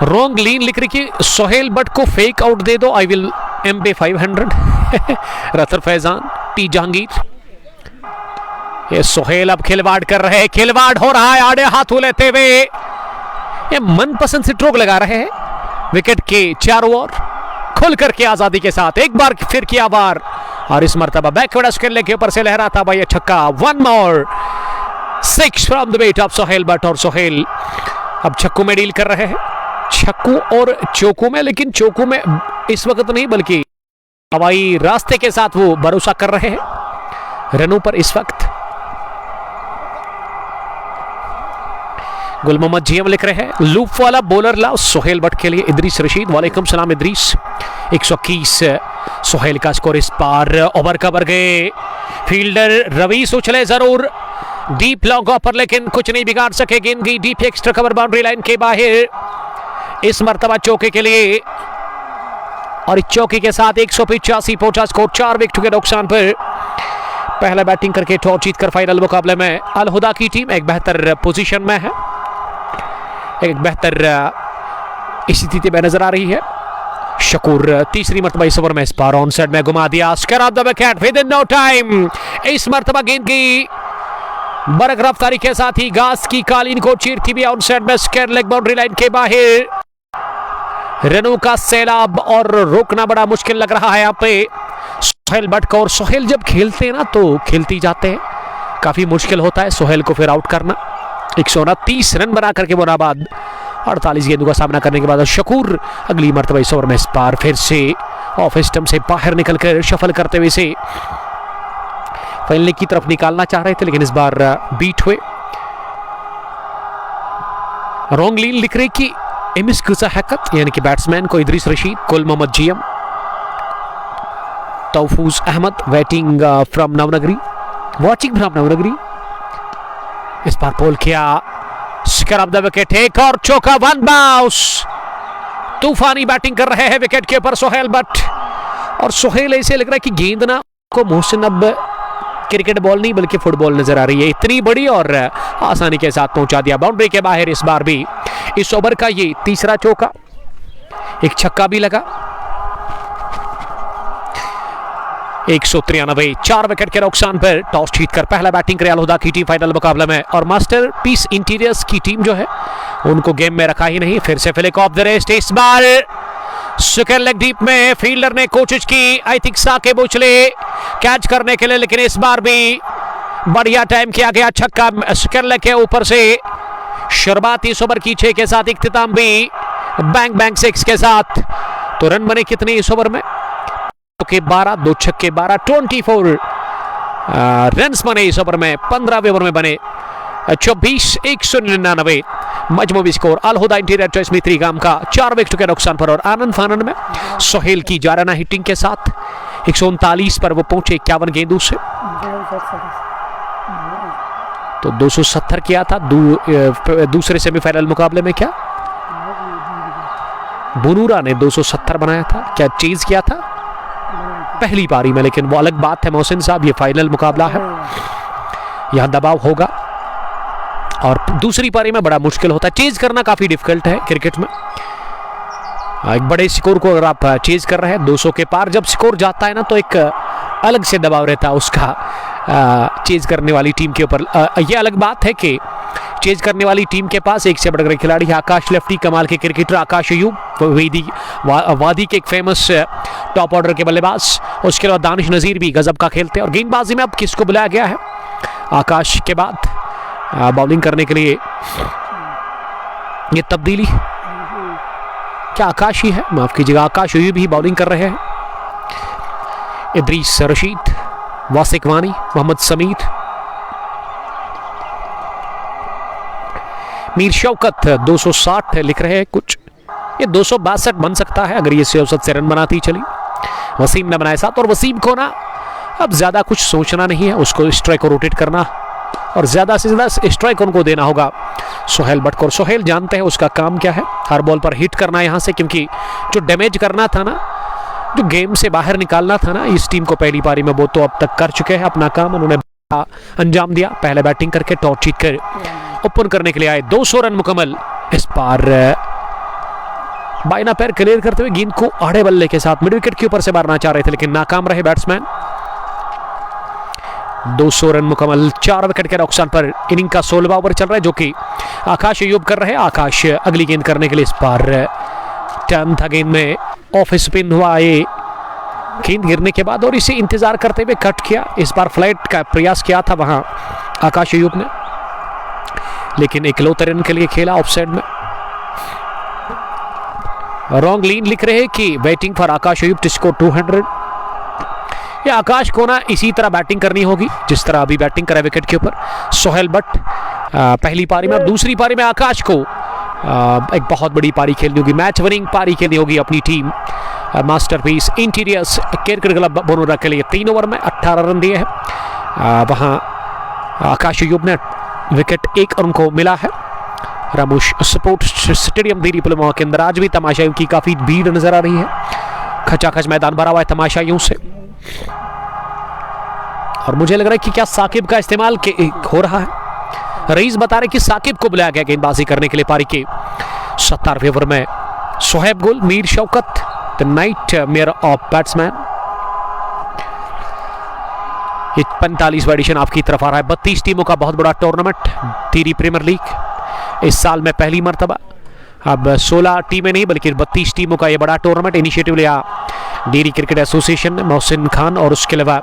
रॉन्ग लीन लिख रही कि सोहेल बट को फेक आउट दे दो, आई विल एमपे 500। रतर फैजान, टी जहांगीर, ये सोहेल अब खिलवाड़ कर रहे हैं, खिलवाड़ हो रहा है आड़े हाथों लेते हुए। ये मनपसंद स्ट्रोक लगा रहे हैं विकेट के चारों ओर, खुल करके आजादी के साथ। एक बार फिर किया बार, और इस मर्तबा बैकवर्ड स्केल के ऊपर से लहरा था भाई छक्का। 1 more 6 from the weight of Sohail but. और सोहेल अब छक्कू में डील कर रहे हैं, छक्कू और चौकू में, लेकिन चौकू में इस वक्त नहीं बल्कि हवाई रास्ते के साथ वो भरोसा कर रहे हैं रनों पर इस वक्त। गुल मोहम्मद जीएम लिख रहे हैं लूप वाला बॉलर लाओ सोहेल बट के लिए। इदरीस रशीद, वालेकुम सलाम इदरीस। 121 सोहेल का स्कोर इस पार। ओवर कवर गए, फील्डर रवीस उछले जरूर डीप लॉन्ग ऑफ पर, लेकिन कुछ नहीं बिगाड़ सके। गेंद गई deep extra cover boundary line के बाहर इस मर्तबा चौके के लिए, और इस चौके के साथ 185 पहुंचा स्कोर 4 विकेट के नुकसान पर। पहला बैटिंग करके टॉस जीतकर फाइनल मुकाबले में अल हुदा की टीम एक बेहतर पोजीशन में है, एक बेहतर स्थिति में नजर आ रही है। शकूर तीसरी मर्तबा इस ओवर में इस पार ऑन साइड में घुमा दिया, square off the wicket within no time. इस मर्तबा गेंद की बरक रफ्तारी के साथ ही घास की कालीन को चीरती हुई ऑन साइड में स्क्वायर लेग बाउंड्री लाइन के बाहर। रनों का सैलाब और रोकना बड़ा मुश्किल लग रहा है यहाँ पे सोहेल बट को। और सोहेल जब खेलते हैं ना तो खेलती जाते हैं, काफी मुश्किल होता है सोहेल को फिर आउट करना। 129 रन बना करके मुराबाद 48 गेंदों का सामना करने के बाद शकूर अगली मर्तबा इस ओवर में इस पार फिर से ऑफ स्टंप से बाहर निकलकर शफल करते हुए से फाइनल की तरफ निकालना चाह रहे थे, लेकिन इस बार बीट हुए। रॉन्ग लीन लिख रहे कि एमिस कुसा हैकत यानी कि बैट्समैन को इदरीस रशीद, कुल मोहम्मद जीएम, तौफूज Ahmad waiting from Navnagari, watching from Navnagari. इस बार पोल किया, स्क्वायर ऑफ द विकेट, एक और चौका, 1 बाउंस। तूफानी बैटिंग कर रहे हैं विकेट के ऊपर सोहेल बट। और सोहेल ऐसे लग रहा है कि गेंद ना को मोहसिन अब क्रिकेट बॉल नहीं बल्कि फुटबॉल नजर आ रही है, इतनी बड़ी और आसानी के साथ पहुंचा दिया बाउंड्री के बाहर। इस बार भी इस ओवर का ये तीसरा चौका, एक छक्का भी लगा। 193, 4 विकेट के नुकसान पर टॉस जीतकर पहला बैटिंग करे अलहुदा की टीम फाइनल मुकाबले में। और मास्टरपीस इंटीरियर्स की टीम जो है उनको गेम में रखा ही नहीं, फिर से फ्लिक ऑफ द रेस्ट। इस बार सेकंड लेग डीप में फील्डर ने कोशिश की, आई थिंक साकिब उछले कैच करने के लिए, लेकिन इस बार भी बढ़िया टाइम किया गया छक्का सेकंड लेग के ऊपर से। शुरुआती इस ओवर की 6 के साथ इख्तिताम भी बैंग बैंग 6 के साथ। तो रन बने कितने इस ओवर में? के 12, 2 छक्के 12, 24 रन्स बने इस ओवर में। 15वें ओवर में बने 24, 199 मजमूई स्कोर। अलहुदा इंटीरियर चॉइस में 3 गाम का 4 विकेट के नुकसान पर। और आनंद फानन में सोहेल की जाराना हिटिंग के साथ 139 पर वो पहुंचे 51 गेंदों से। तो 270 किया था दूसरे सेमीफाइनल मुकाबले में। क्या बुनूरा ने 270 बनाया था? क्या चेज किया था पहली पारी में? लेकिन वो अलग बात है मोहसिन साहब, ये फाइनल मुकाबला है, यहां दबाव होगा और दूसरी पारी में बड़ा मुश्किल होता है। चेज करना काफी डिफिकल्ट है क्रिकेट में। एक बड़े स्कोर को अगर आप चेज कर रहे हैं 200 के पार, जब स्कोर जाता है ना तो एक अलग से दबाव रहता है उसका चेज करने वाली टीम के ऊपर। यह अलग बात है कि चेज करने वाली टीम के पास एक से बढ़कर खिलाड़ी है। आकाश लेफ्टी, कमाल के क्रिकेटर आकाश अयूब, वादी के एक फेमस टॉप ऑर्डर के बल्लेबाज। उसके अलावा दानिश नजीर भी गजब का खेलते हैं। और गेंदबाजी में अब किसको बुलाया गया है आकाश के बाद बॉलिंग करने के लिए? ये तब्दीली क्या आकाश ही है? माफ कीजिएगा, आकाश अयूब ही बॉलिंग कर रहे हैं। इदरीस रशीद, वासिक वानी, मोहम्मद समीर, मीर शौकत 260 लिख रहे हैं कुछ। ये 262 बन सकता है अगर ये 60 से रन बनाती चली। वसीम ने बनाए 7 और वसीम को ना अब ज्यादा कुछ सोचना नहीं है, उसको स्ट्राइक को रोटेट करना और ज्यादा से ज्यादा स्ट्राइक उनको देना होगा सोहेल बट को। सोहेल जानते हैं उसका काम क्या है, हर बॉल पर हिट करना यहां से, क्योंकि जो डैमेज करना था ना, जो गेम से बाहर निकालना था ना इस टीम को पहली पारी में, वो तो अब तक कर चुके हैं अपना काम। उन्होंने अंजाम दिया, पहले बैटिंग करके टॉस जीतकर ओपन करने के लिए आए। 200 रन मुकम्मल। इस बार बाइना पैर क्लियर करते हुए गेंद को आड़े बल्ले के साथ मिड विकेट के ऊपर से मारना चाह रहे थे, लेकिन नाकाम रहे बैट्समैन। 200 रन मुकम्मल, 4 विकेट के नुकसान पर। इनिंग का 16वां ओवर चल रहा है जो कि आकाश अयूब कर रहे हैं। आकाश अगली गेंद करने के लिए इस बार टर्न था गेंद में, ऑफ स्पिन हुआ ये गेंद गिरने के बाद और इसे इंतजार करते हुए कट किया। इस बार फ्लाइट का प्रयास किया था वहां आकाश अयूब ने, लेकिन इकलौते रन के लिए खेला ऑफ साइड में। रॉन्ग लीन लिख रहे हैं कि waiting for Akash Ayub to score 200। ये आकाश को ना इसी तरह बैटिंग करनी होगी जिस तरह अभी बैटिंग करा विकेट के ऊपर सोहेल बट पहली पारी में। अब दूसरी पारी में आकाश को एक बहुत बड़ी पारी खेलनी होगी, मैच विनिंग पारी खेलनी होगी अपनी team masterpiece interiors cricket club Banura के लिए। 3 ओवर में 18 रन दिए हैं। वहां आकाश अयूब ने विकेट 1 रन को मिला है। रामोश स्पोर्ट्स स्टेडियम दीरी पुलवामा के अंदर आज भी तमाशाइयों की काफी भीड़ नजर आ रही है। खचाखच मैदान भरा हुआ है तमाशाइयों से। और मुझे लग रहा है कि क्या साकिब का इस्तेमाल हो रहा है। रईस बता रहे कि साकिब को बुलाया गया गेंदबाजी करने के लिए पारी के 17वें ओवर में। सोहेब गुल, Mir Shaukat the night mayor of batsman. ये 45वां एडिशन आपकी तरफ आ रहा है। 32 टीमों का बहुत बड़ा टूर्नामेंट दीरी प्रीमियर लीग इस साल में पहली मरतबा। अब 16 टीमें नहीं बल्कि 32 टीमों का ये बड़ा टूर्नामेंट इनिशिएटिव लिया डेरी क्रिकेट एसोसिएशन ने। मोहसिन खान और उसके अलावा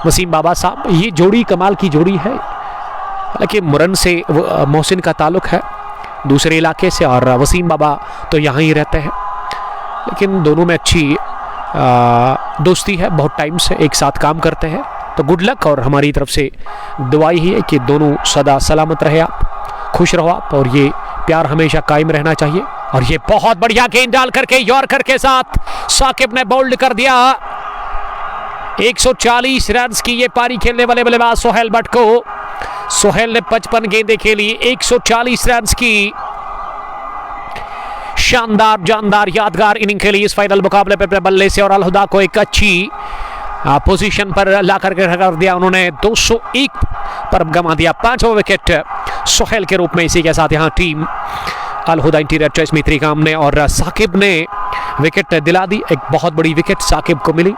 वसीम बाबा साहब, ये जोड़ी कमाल की जोड़ी है। हालांकि मुरन से मोहसिन का ताल्लुक है दूसरे इलाके से और वसीम बाबा तो यहाँ ही रहते हैं, लेकिन दोनों में अच्छी दोस्ती है, बहुत टाइम से एक साथ काम करते हैं। तो गुड लक और हमारी तरफ से दुआ ही है कि दोनों सदा सलामत रहे, आप खुश रहो आप, और ये प्यार हमेशा कायम रहना चाहिए। और ये बहुत बढ़िया गेंद डाल करके यॉर्कर के साथ साकिब ने बोल्ड कर दिया। 140 रन की ये पारी खेलने वाले बल्लेबाज सोहेल बट को। सोहेल ने 55 गेंदें खेली, 140 रन की शानदार जानदार यादगार इनिंग खेली इस फाइनल मुकाबले पे बल्ले से और अल हुदा को एक अच्छी पोजीशन पर ला करके रख दिया उन्होंने। 201 पर गंवा दिया 5वां विकेट सोहेल के रूप में। इसी के साथ यहाँ टीम अल हुदा इंटीरियर चॉइस में त्रिकाम ने और साकिब ने विकेट दिला दी। एक बहुत बड़ी विकेट साकिब को मिली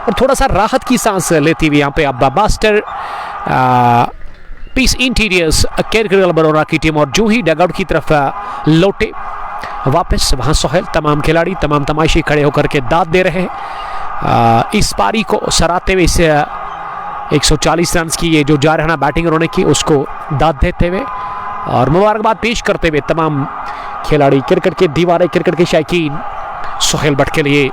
और थोड़ा सा राहत की सांस लेती हुई यहाँ पे अब मास्टर पीस इंटीरियर्स केरगिल बरोरा की टीम, और जो ही डगआउट की तरफ लौटे वापस वहां सोहेल तमाम खिलाड़ी तमाम तमाशी खड़े होकर के दाद दे रहे हैं इस पारी को सराहते हुए। इस 140 रन की ये जो जारहाना बैटिंग उन्होंने की उसको दाद देते हुए और मुबारकबाद पेश करते हुए तमाम खिलाड़ी, क्रिकेट के दीवाने, क्रिकेट के शौकीन सोहेल भट्ट के लिए।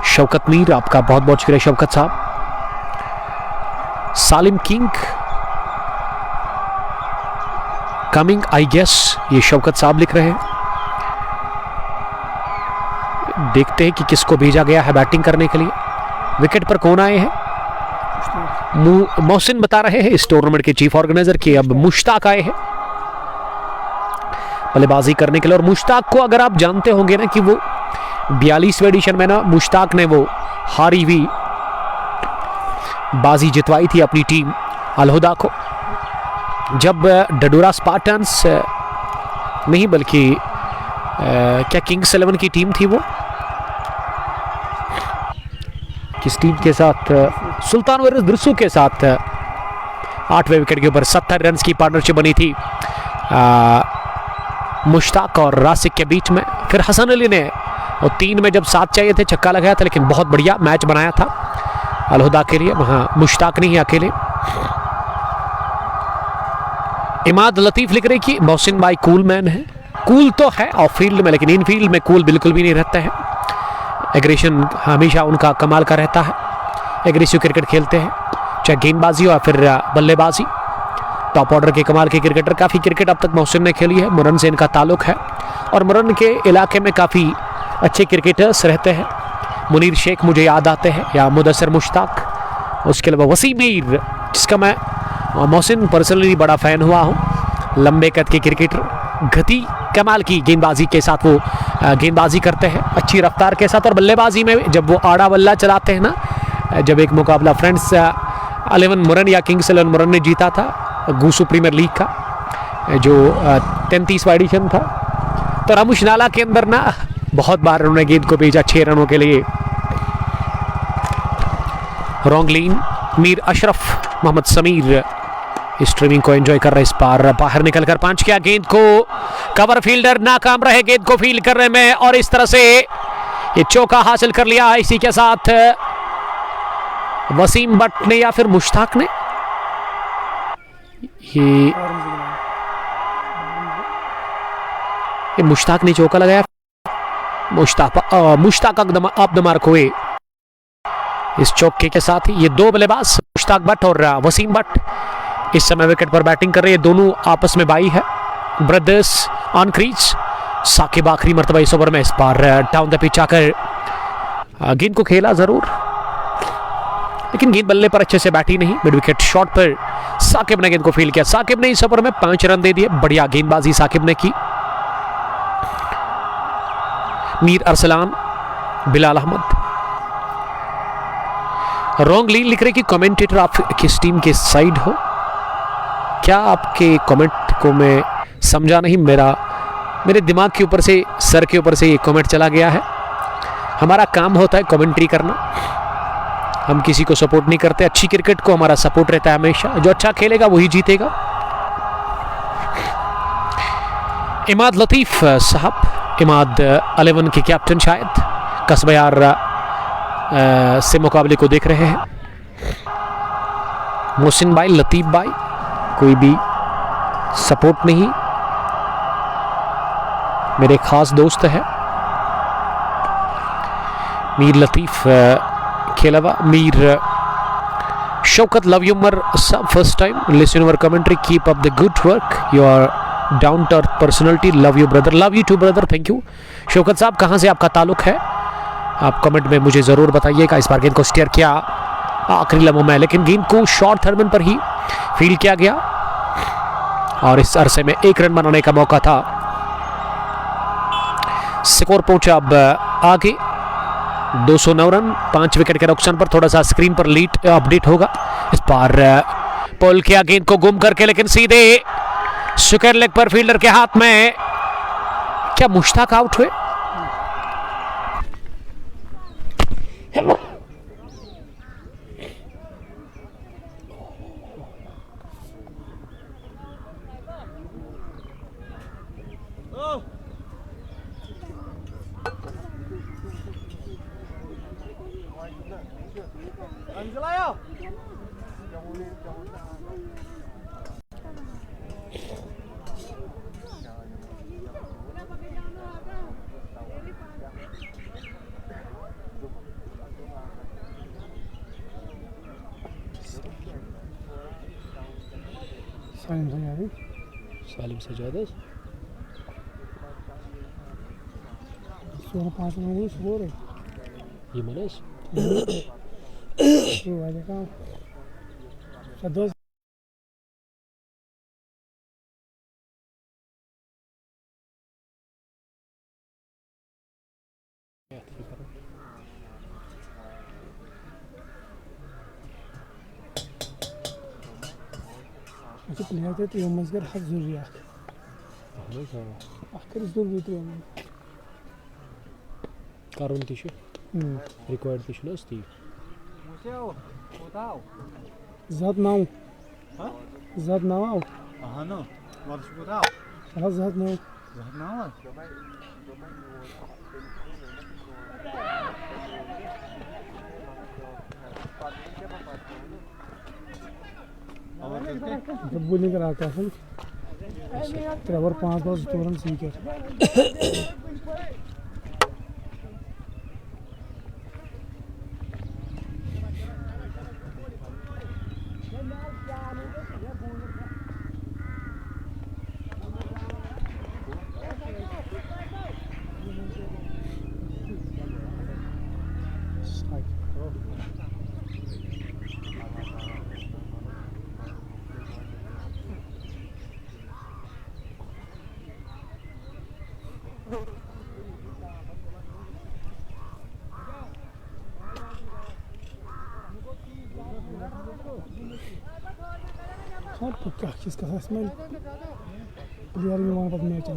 शौकत मीर, आपका बहुत बहुत शुक्रिया शौकत साहब। सालिम किंग कमिंग आई गेस, ये शौकत साहब लिख रहे हैं। देखते हैं कि किसको भेजा गया है बैटिंग करने के लिए। विकेट पर कौन आए हैं? मोहसिन बता रहे हैं इस टूर्नामेंट के चीफ ऑर्गेनाइजर कि अब मुश्ताक आए हैं बल्लेबाजी करने के लिए। और मुश्ताक को अगर आप जानते होंगे ना कि वो 42वें एडिशन में ना मुश्ताक ने वो हारी हुई बाजी जितवाई थी अपनी टीम अल हुदा को, जब डडोरा स्पार्टन्स नहीं बल्कि क्या किंग्स 11 की टीम थी, वो किस टीम के साथ, सुल्तान वारिस दिरसू के साथ 8वें विकेट के ऊपर 70 रन की पार्टनरशिप बनी थी मुश्ताक और रासिक के बीच में। फिर हसन अली ने और 3 में जब 7 चाहिए थे छक्का लगाया था, लेकिन बहुत बढ़िया मैच बनाया था अल हुदा के लिए। वहां मुश्ताक नहीं अकेले। इमाद लतीफ लिख रहे कि मोहसिन भाई कूल मैन है। कूल तो है ऑफ फील्ड में, लेकिन इन फील्ड में कूल बिल्कुल भी नहीं रहता है। एग्रेशन हमेशा उनका कमाल का रहता है। एग्रेसिव क्रिकेट खेलते हैं, चाहे गेंदबाजी हो या फिर बल्लेबाजी। टॉप ऑर्डर के कमाल के क्रिकेटर। काफ़ी क्रिकेट अब तक मोहसिन ने खेली है। मुरन से इनका ताल्लुक है और मुरन के इलाके में काफ़ी अच्छे क्रिकेटर्स रहते हैं। मुनीर शेख मुझे याद आते हैं, या मुदस्सर मुश्ताक, उसके अलावा वसीम मीर जिसका मैं मोहसिन पर्सनली बड़ा फ़ैन हुआ हूँ। लंबे कद के क्रिकेटर, गति कमाल की गेंदबाजी के साथ वो गेंदबाजी करते हैं, अच्छी रफ्तार के साथ। और बल्लेबाजी में जब वो आड़ा बल्ला चलाते हैं ना, जब एक मुकाबला फ्रेंड्स 11 मुरन या किंग्स 11 मुरन ने जीता था गूसू प्रीमियर लीग का, जो 33वां एडिशन था, तो रामुश नाला के अंदर ना बहुत बार उन्होंने गेंद को भेजा 6 रनों के लिए। रोंगलीन, मीर अशरफ, मोहम्मद समीर इस स्ट्रीमिंग को एंजॉय कर रहे। इस बार बाहर निकलकर पंच किया, गेंद को कवर फील्डर नाकाम रहे गेंद को फील्ड करने में, और इस तरह से ये चौका हासिल कर लिया। इसी के साथ वसीम भट्ट ने या फिर मुश्ताक ने ये मुश्ताक ने चौका लगाया। मुश्ताक अप द मार्क हुए इस चौके के साथ ही। ये 2 बल्लेबाज मुश्ताक भट्ट और वसीम भट्ट इस समय विकेट पर बैटिंग कर रहे हैं। दोनों आपस में भाई है, ब्रदर्स ऑन क्रीज। साकिब आखिरी मरतबा इस ओवर में इस बार डाउन द पिच आकर गेंद को खेला जरूर, लेकिन गेंद बल्ले पर अच्छे से बैठी नहीं। मिड विकेट शॉट पर साकिब ने गेंद को फील्ड किया। साकिब ने इस ओवर में 5 रन दे दिए। बढ़िया गेंदबाजी साकिब ने की। मीर अरसलान, बिलाल अहमद। रोंगली लिख रहे कि कमेंटेटर आप किस टीम के साइड हो? क्या आपके कमेंट को मैं समझा नहीं। मेरे दिमाग के ऊपर से, सर के ऊपर से ये कमेंट चला गया है। हमारा काम होता है कमेंट्री करना, हम किसी को सपोर्ट नहीं करते। अच्छी क्रिकेट को हमारा सपोर्ट रहता है हमेशा, जो अच्छा खेलेगा वही जीतेगा। इमाद लतीफ साहब, इमाद 11 के कैप्टन शायद, कस्बा यार से मुकाबले को देख रहे हैं। मोहसिन भाई, लतीफ भाई, कोई भी सपोर्ट नहीं, मेरे खास दोस्त है। मीर लतीफ के अलावा मीर शौकत, लव यू उमर सब, first time listen your commentary, keep up the good work, you are down to earth personality, love you brother. Love you too brother, thank you. Shaukat साहब, कहाँ से आपका ताल्लुक है आप कमेंट में मुझे ज़रूर बताइएगा। इस बार गेंद को स्टीयर किया आखिरी लम्हों में, लेकिन गेंद को शॉर्ट थर्मन पर ही फील्ड किया गया। और इस अरसे में 1 रन बनाने का मौका था। स्कोर पहुंचा अब आगे 209 रन, 5 विकेट के नुकसान पर। थोड़ा सा स्क्रीन पर लीड अपडेट होगा। इस बार पुल किया गेंद को गुम करके, लेकिन सीधे स्क्वायर लेग पर फील्डर के हाथ में। क्या मुश्ताक आउट हुए? सालिम सजाद 5 रन स्कोर है ये मनस वो वाले का सदोस मुझे प्लेयर थे तो मजगर हक जरूरी है आखिर जरूरी थे Karun tissue required tissue no Steve Zat nou Zat nou Aha no wat is goed Zat Zat nou Zat nou जब बोलिंग कराता है ट्रेवर 5 बॉल 2 रन विकेट क्या किसका था इसमें प्लेयर भी वहाँ पर मैच है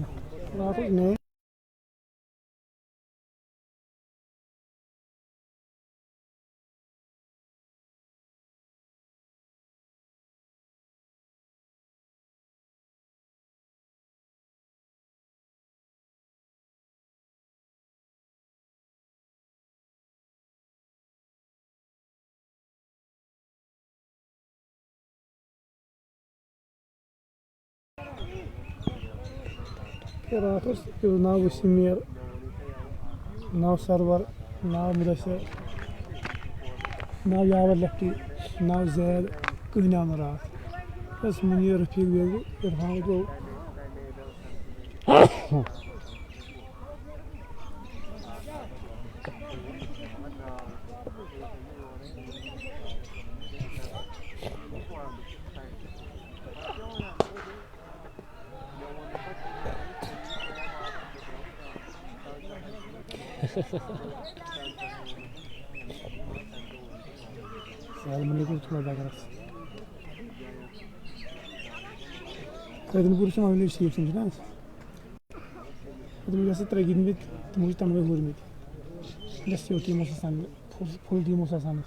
Ratus, now Simir, now Server, now Mudassir, now Yawar Lefty, now Zaid, Kuhna Marat. That's Munir Rafiq, Irfan go. Salman को थोड़ा जाकर Kadın kuruşun avını şey yapsın canım. Kadın yasa tragin bit, muj tamam hur mit. Just your team olsa sen, full team olsa sen.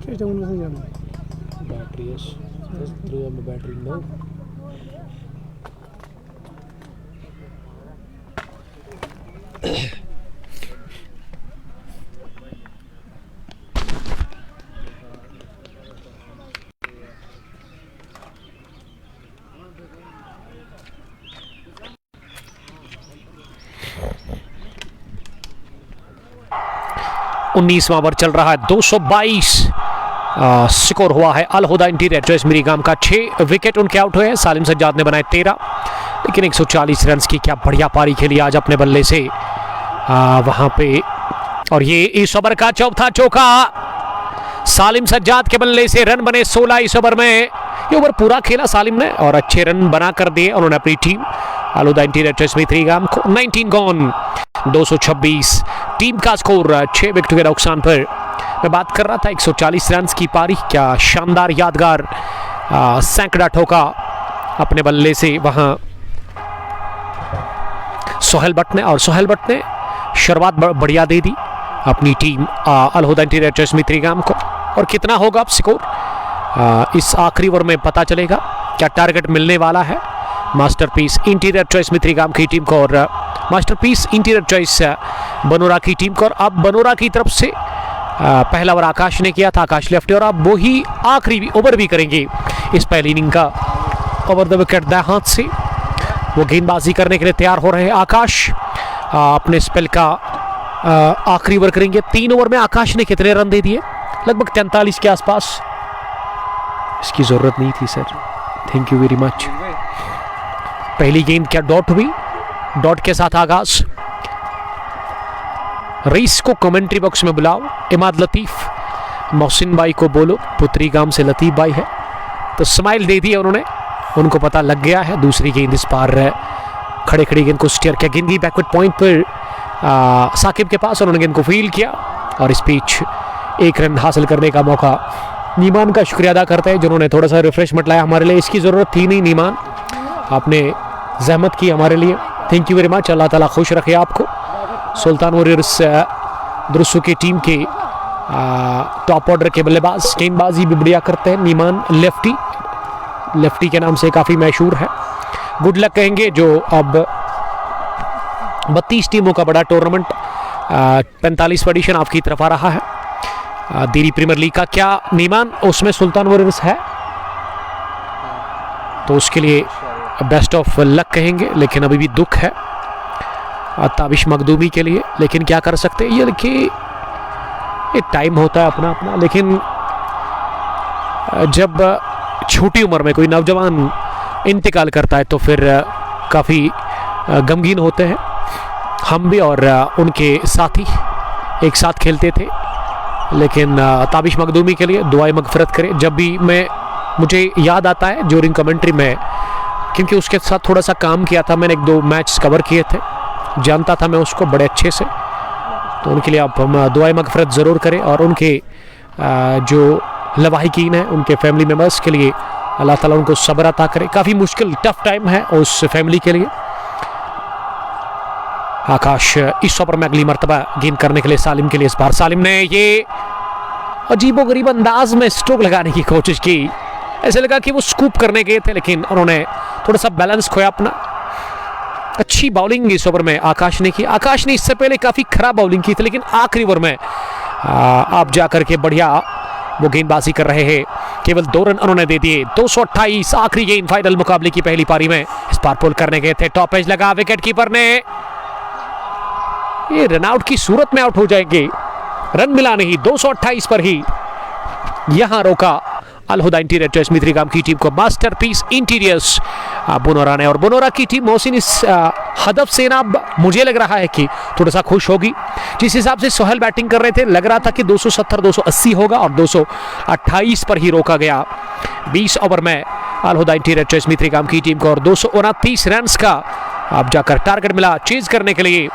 Kita mesti jalan. Battery is just through my battery now. 19वां over चल रहा है, 222 score हुआ है। अल Huda interior choice मीरीगाम का 6 wicket उनके out हुए हैं। सालिम सज्जाद ने बनाए 13, लेकिन 140 रन की क्या बढ़िया पारी खेली आज अपने बल्ले से वहां पे। और ये इस ओवर का चौथा चौका सालिम सज्जाद के बल्ले से, रन बने 16 इस ओवर में। ये ओवर पूरा खेला सालिम ने और अच्छे रन बना कर दिए उन्होंने अपनी टीम अल हुदा इंटीरियर चॉइस मीरीगाम को। 19 गॉन, 226 टीम का स्कोर। 6 विकेट के नुकसान पर मैं बात कर रहा था। 140 रन की पारी, क्या शानदार यादगार सैकड़ा ठोका अपने बल्ले से वहां सोहेल भट्ट ने। और सोहेल भट्ट ने शुरुआत बढ़िया दे दी अपनी टीम अल हुदा इंटीरियर चॉइस मीरीगाम को। और कितना होगा अब स्कोर इस आखिरी ओवर में पता चलेगा, क्या टारगेट मिलने वाला है मास्टरपीस इंटीरियर चॉइस मीरीगाम की टीम को और मास्टरपीस इंटीरियर चॉइस बनोरा की टीम को। और अब बनोरा की तरफ से पहला ओवर आकाश ने किया था, आकाश लेफ्टी, और अब वो ही आखिरी ओवर भी करेंगे इस पहली इनिंग का। ओवर द विकेट दाएं हाथ से वो गेंदबाजी करने के लिए तैयार हो रहे हैं आकाश। अपने स्पेल का आखिरी ओवर करेंगे। 3 ओवर में आकाश ने कितने रन दे दिए? लगभग 43 के आसपास। इसकी जरूरत नहीं थी sir, thank you very much. पहली गेंद क्या डॉट हुई, डॉट के साथ आगाज। रईस को कमेंट्री बॉक्स में बुलाओ, इमाद लतीफ मोहसिन भाई को बोलो पुत्री गांव से लतीफ भाई है। तो स्माइल दे दी उन्होंने, उनको पता लग गया है। दूसरी गेंद इस बार खड़े खड़ी गेंद को स्टीयर किया, गेंद की बैकवर्ड पॉइंट पर साकिब के पास, उन्होंने गेंद को फील किया और इस पिच 1 रन हासिल करने का मौका। नीमान का शुक्रिया अदा करते हैं जिन्होंने थोड़ा सा रिफ्रेशमेंट लाया हमारे लिए। इसकी ज़रूरत थी नहीं नीमान, आपने जहमत की हमारे लिए, थैंक यू वेरी मच। अल्लाह ताला खुश रखे आपको। सुल्तान वॉरियर्स दुरुस्सू की टीम के टॉप ऑर्डर के बल्लेबाज, गेंदबाजी भी बढ़िया करते हैं। नीमान लेफ्टी के नाम से काफ़ी मशहूर है। गुड लक कहेंगे जो अब 32 टीमों का बड़ा टूर्नामेंट 45वां एडिशन आपकी तरफ आ रहा है दिल्ली प्रीमियर लीग का। क्या नीमान उसमें सुल्तान वॉरियर्स है? तो उसके लिए बेस्ट ऑफ लक कहेंगे, लेकिन अभी भी दुख है ताबिश मखदूमी के लिए। लेकिन क्या कर सकते हैं, ये देखिए ये टाइम होता है अपना अपना। लेकिन जब छोटी उम्र में कोई नौजवान इंतकाल करता है तो फिर काफ़ी गमगीन होते हैं हम भी, और उनके साथी एक साथ खेलते थे। लेकिन ताबिश मखदूमी के लिए दुआएं मगफरत करें। जब भी मुझे याद आता है ड्यूरिंग कमेंट्री में, क्योंकि उसके साथ थोड़ा सा काम किया था मैंने, 1-2 मैच कवर किए थे, जानता था मैं उसको बड़े अच्छे से। तो उनके लिए आप हम दुआएं मगफरत ज़रूर करें। और उनके जो लवाहिकीन हैं, उनके फैमिली मेम्बर्स के लिए अल्लाह ताला उनको सब्र अता करे। काफ़ी मुश्किल टफ टाइम है उस फैमिली के लिए। आकाश इस ओवर में अगली मरतबा गेंद करने के लिए सालिम के लिए। इस बार सालिम ने ये अजीबोगरीब अंदाज में स्ट्रोक लगाने की कोशिश की, ऐसे लगा कि वो स्कूप करने गए थे, लेकिन उन्होंने थोड़ा सा बैलेंस खोया अपना। अच्छी बॉलिंग इस ओवर में आकाश ने की। आकाश ने इससे पहले काफ़ी खराब बॉलिंग की थी, लेकिन आखिरी ओवर में आप जाकर के बढ़िया वो गेंदबाजी कर रहे हैं। केवल 2 रन उन्होंने दे दिए। 228 आखिरी गेंद फाइनल मुकाबले की पहली पारी में। इस बार पुल करने गए थे, टॉप एज लगा, विकेट कीपर ने ये रन आउट की सूरत में आउट हो जाएंगे, रन मिला नहीं। 228 पर ही यहां रोका अल हुदा इंटीरियर चॉइस मीरीगाम की टीम को मास्टरपीस इंटीरियर्स बनोरा ने। और बनोरा की टीम मोहसिन इस हदफ से ना मुझे लग रहा है कि थोड़ा सा खुश होगी। जिस हिसाब से सोहेल बैटिंग कर रहे थे, लग रहा था कि 270-280 होगा और 228 पर ही रोका गया। 20 ओवर में अल हुदा इंटीरियर चॉइस मीरीगाम की टीम को और 229 रन का अब जाकर टारगेट मिला चेज करने के लिए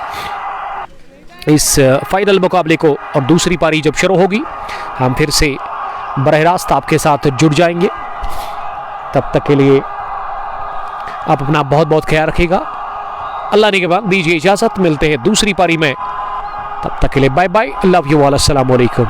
इस फाइनल मुकाबले को। और दूसरी पारी जब शुरू होगी हम फिर से बरह रास्त आपके साथ जुड़ जाएंगे। तब तक के लिए आप अपना बहुत बहुत ख्याल रखिएगा। अल्लाह ने के बाद दीजिए इजाजत, मिलते हैं दूसरी पारी में। तब तक के लिए bye bye, love you all, अस्सलाम वालेकुम।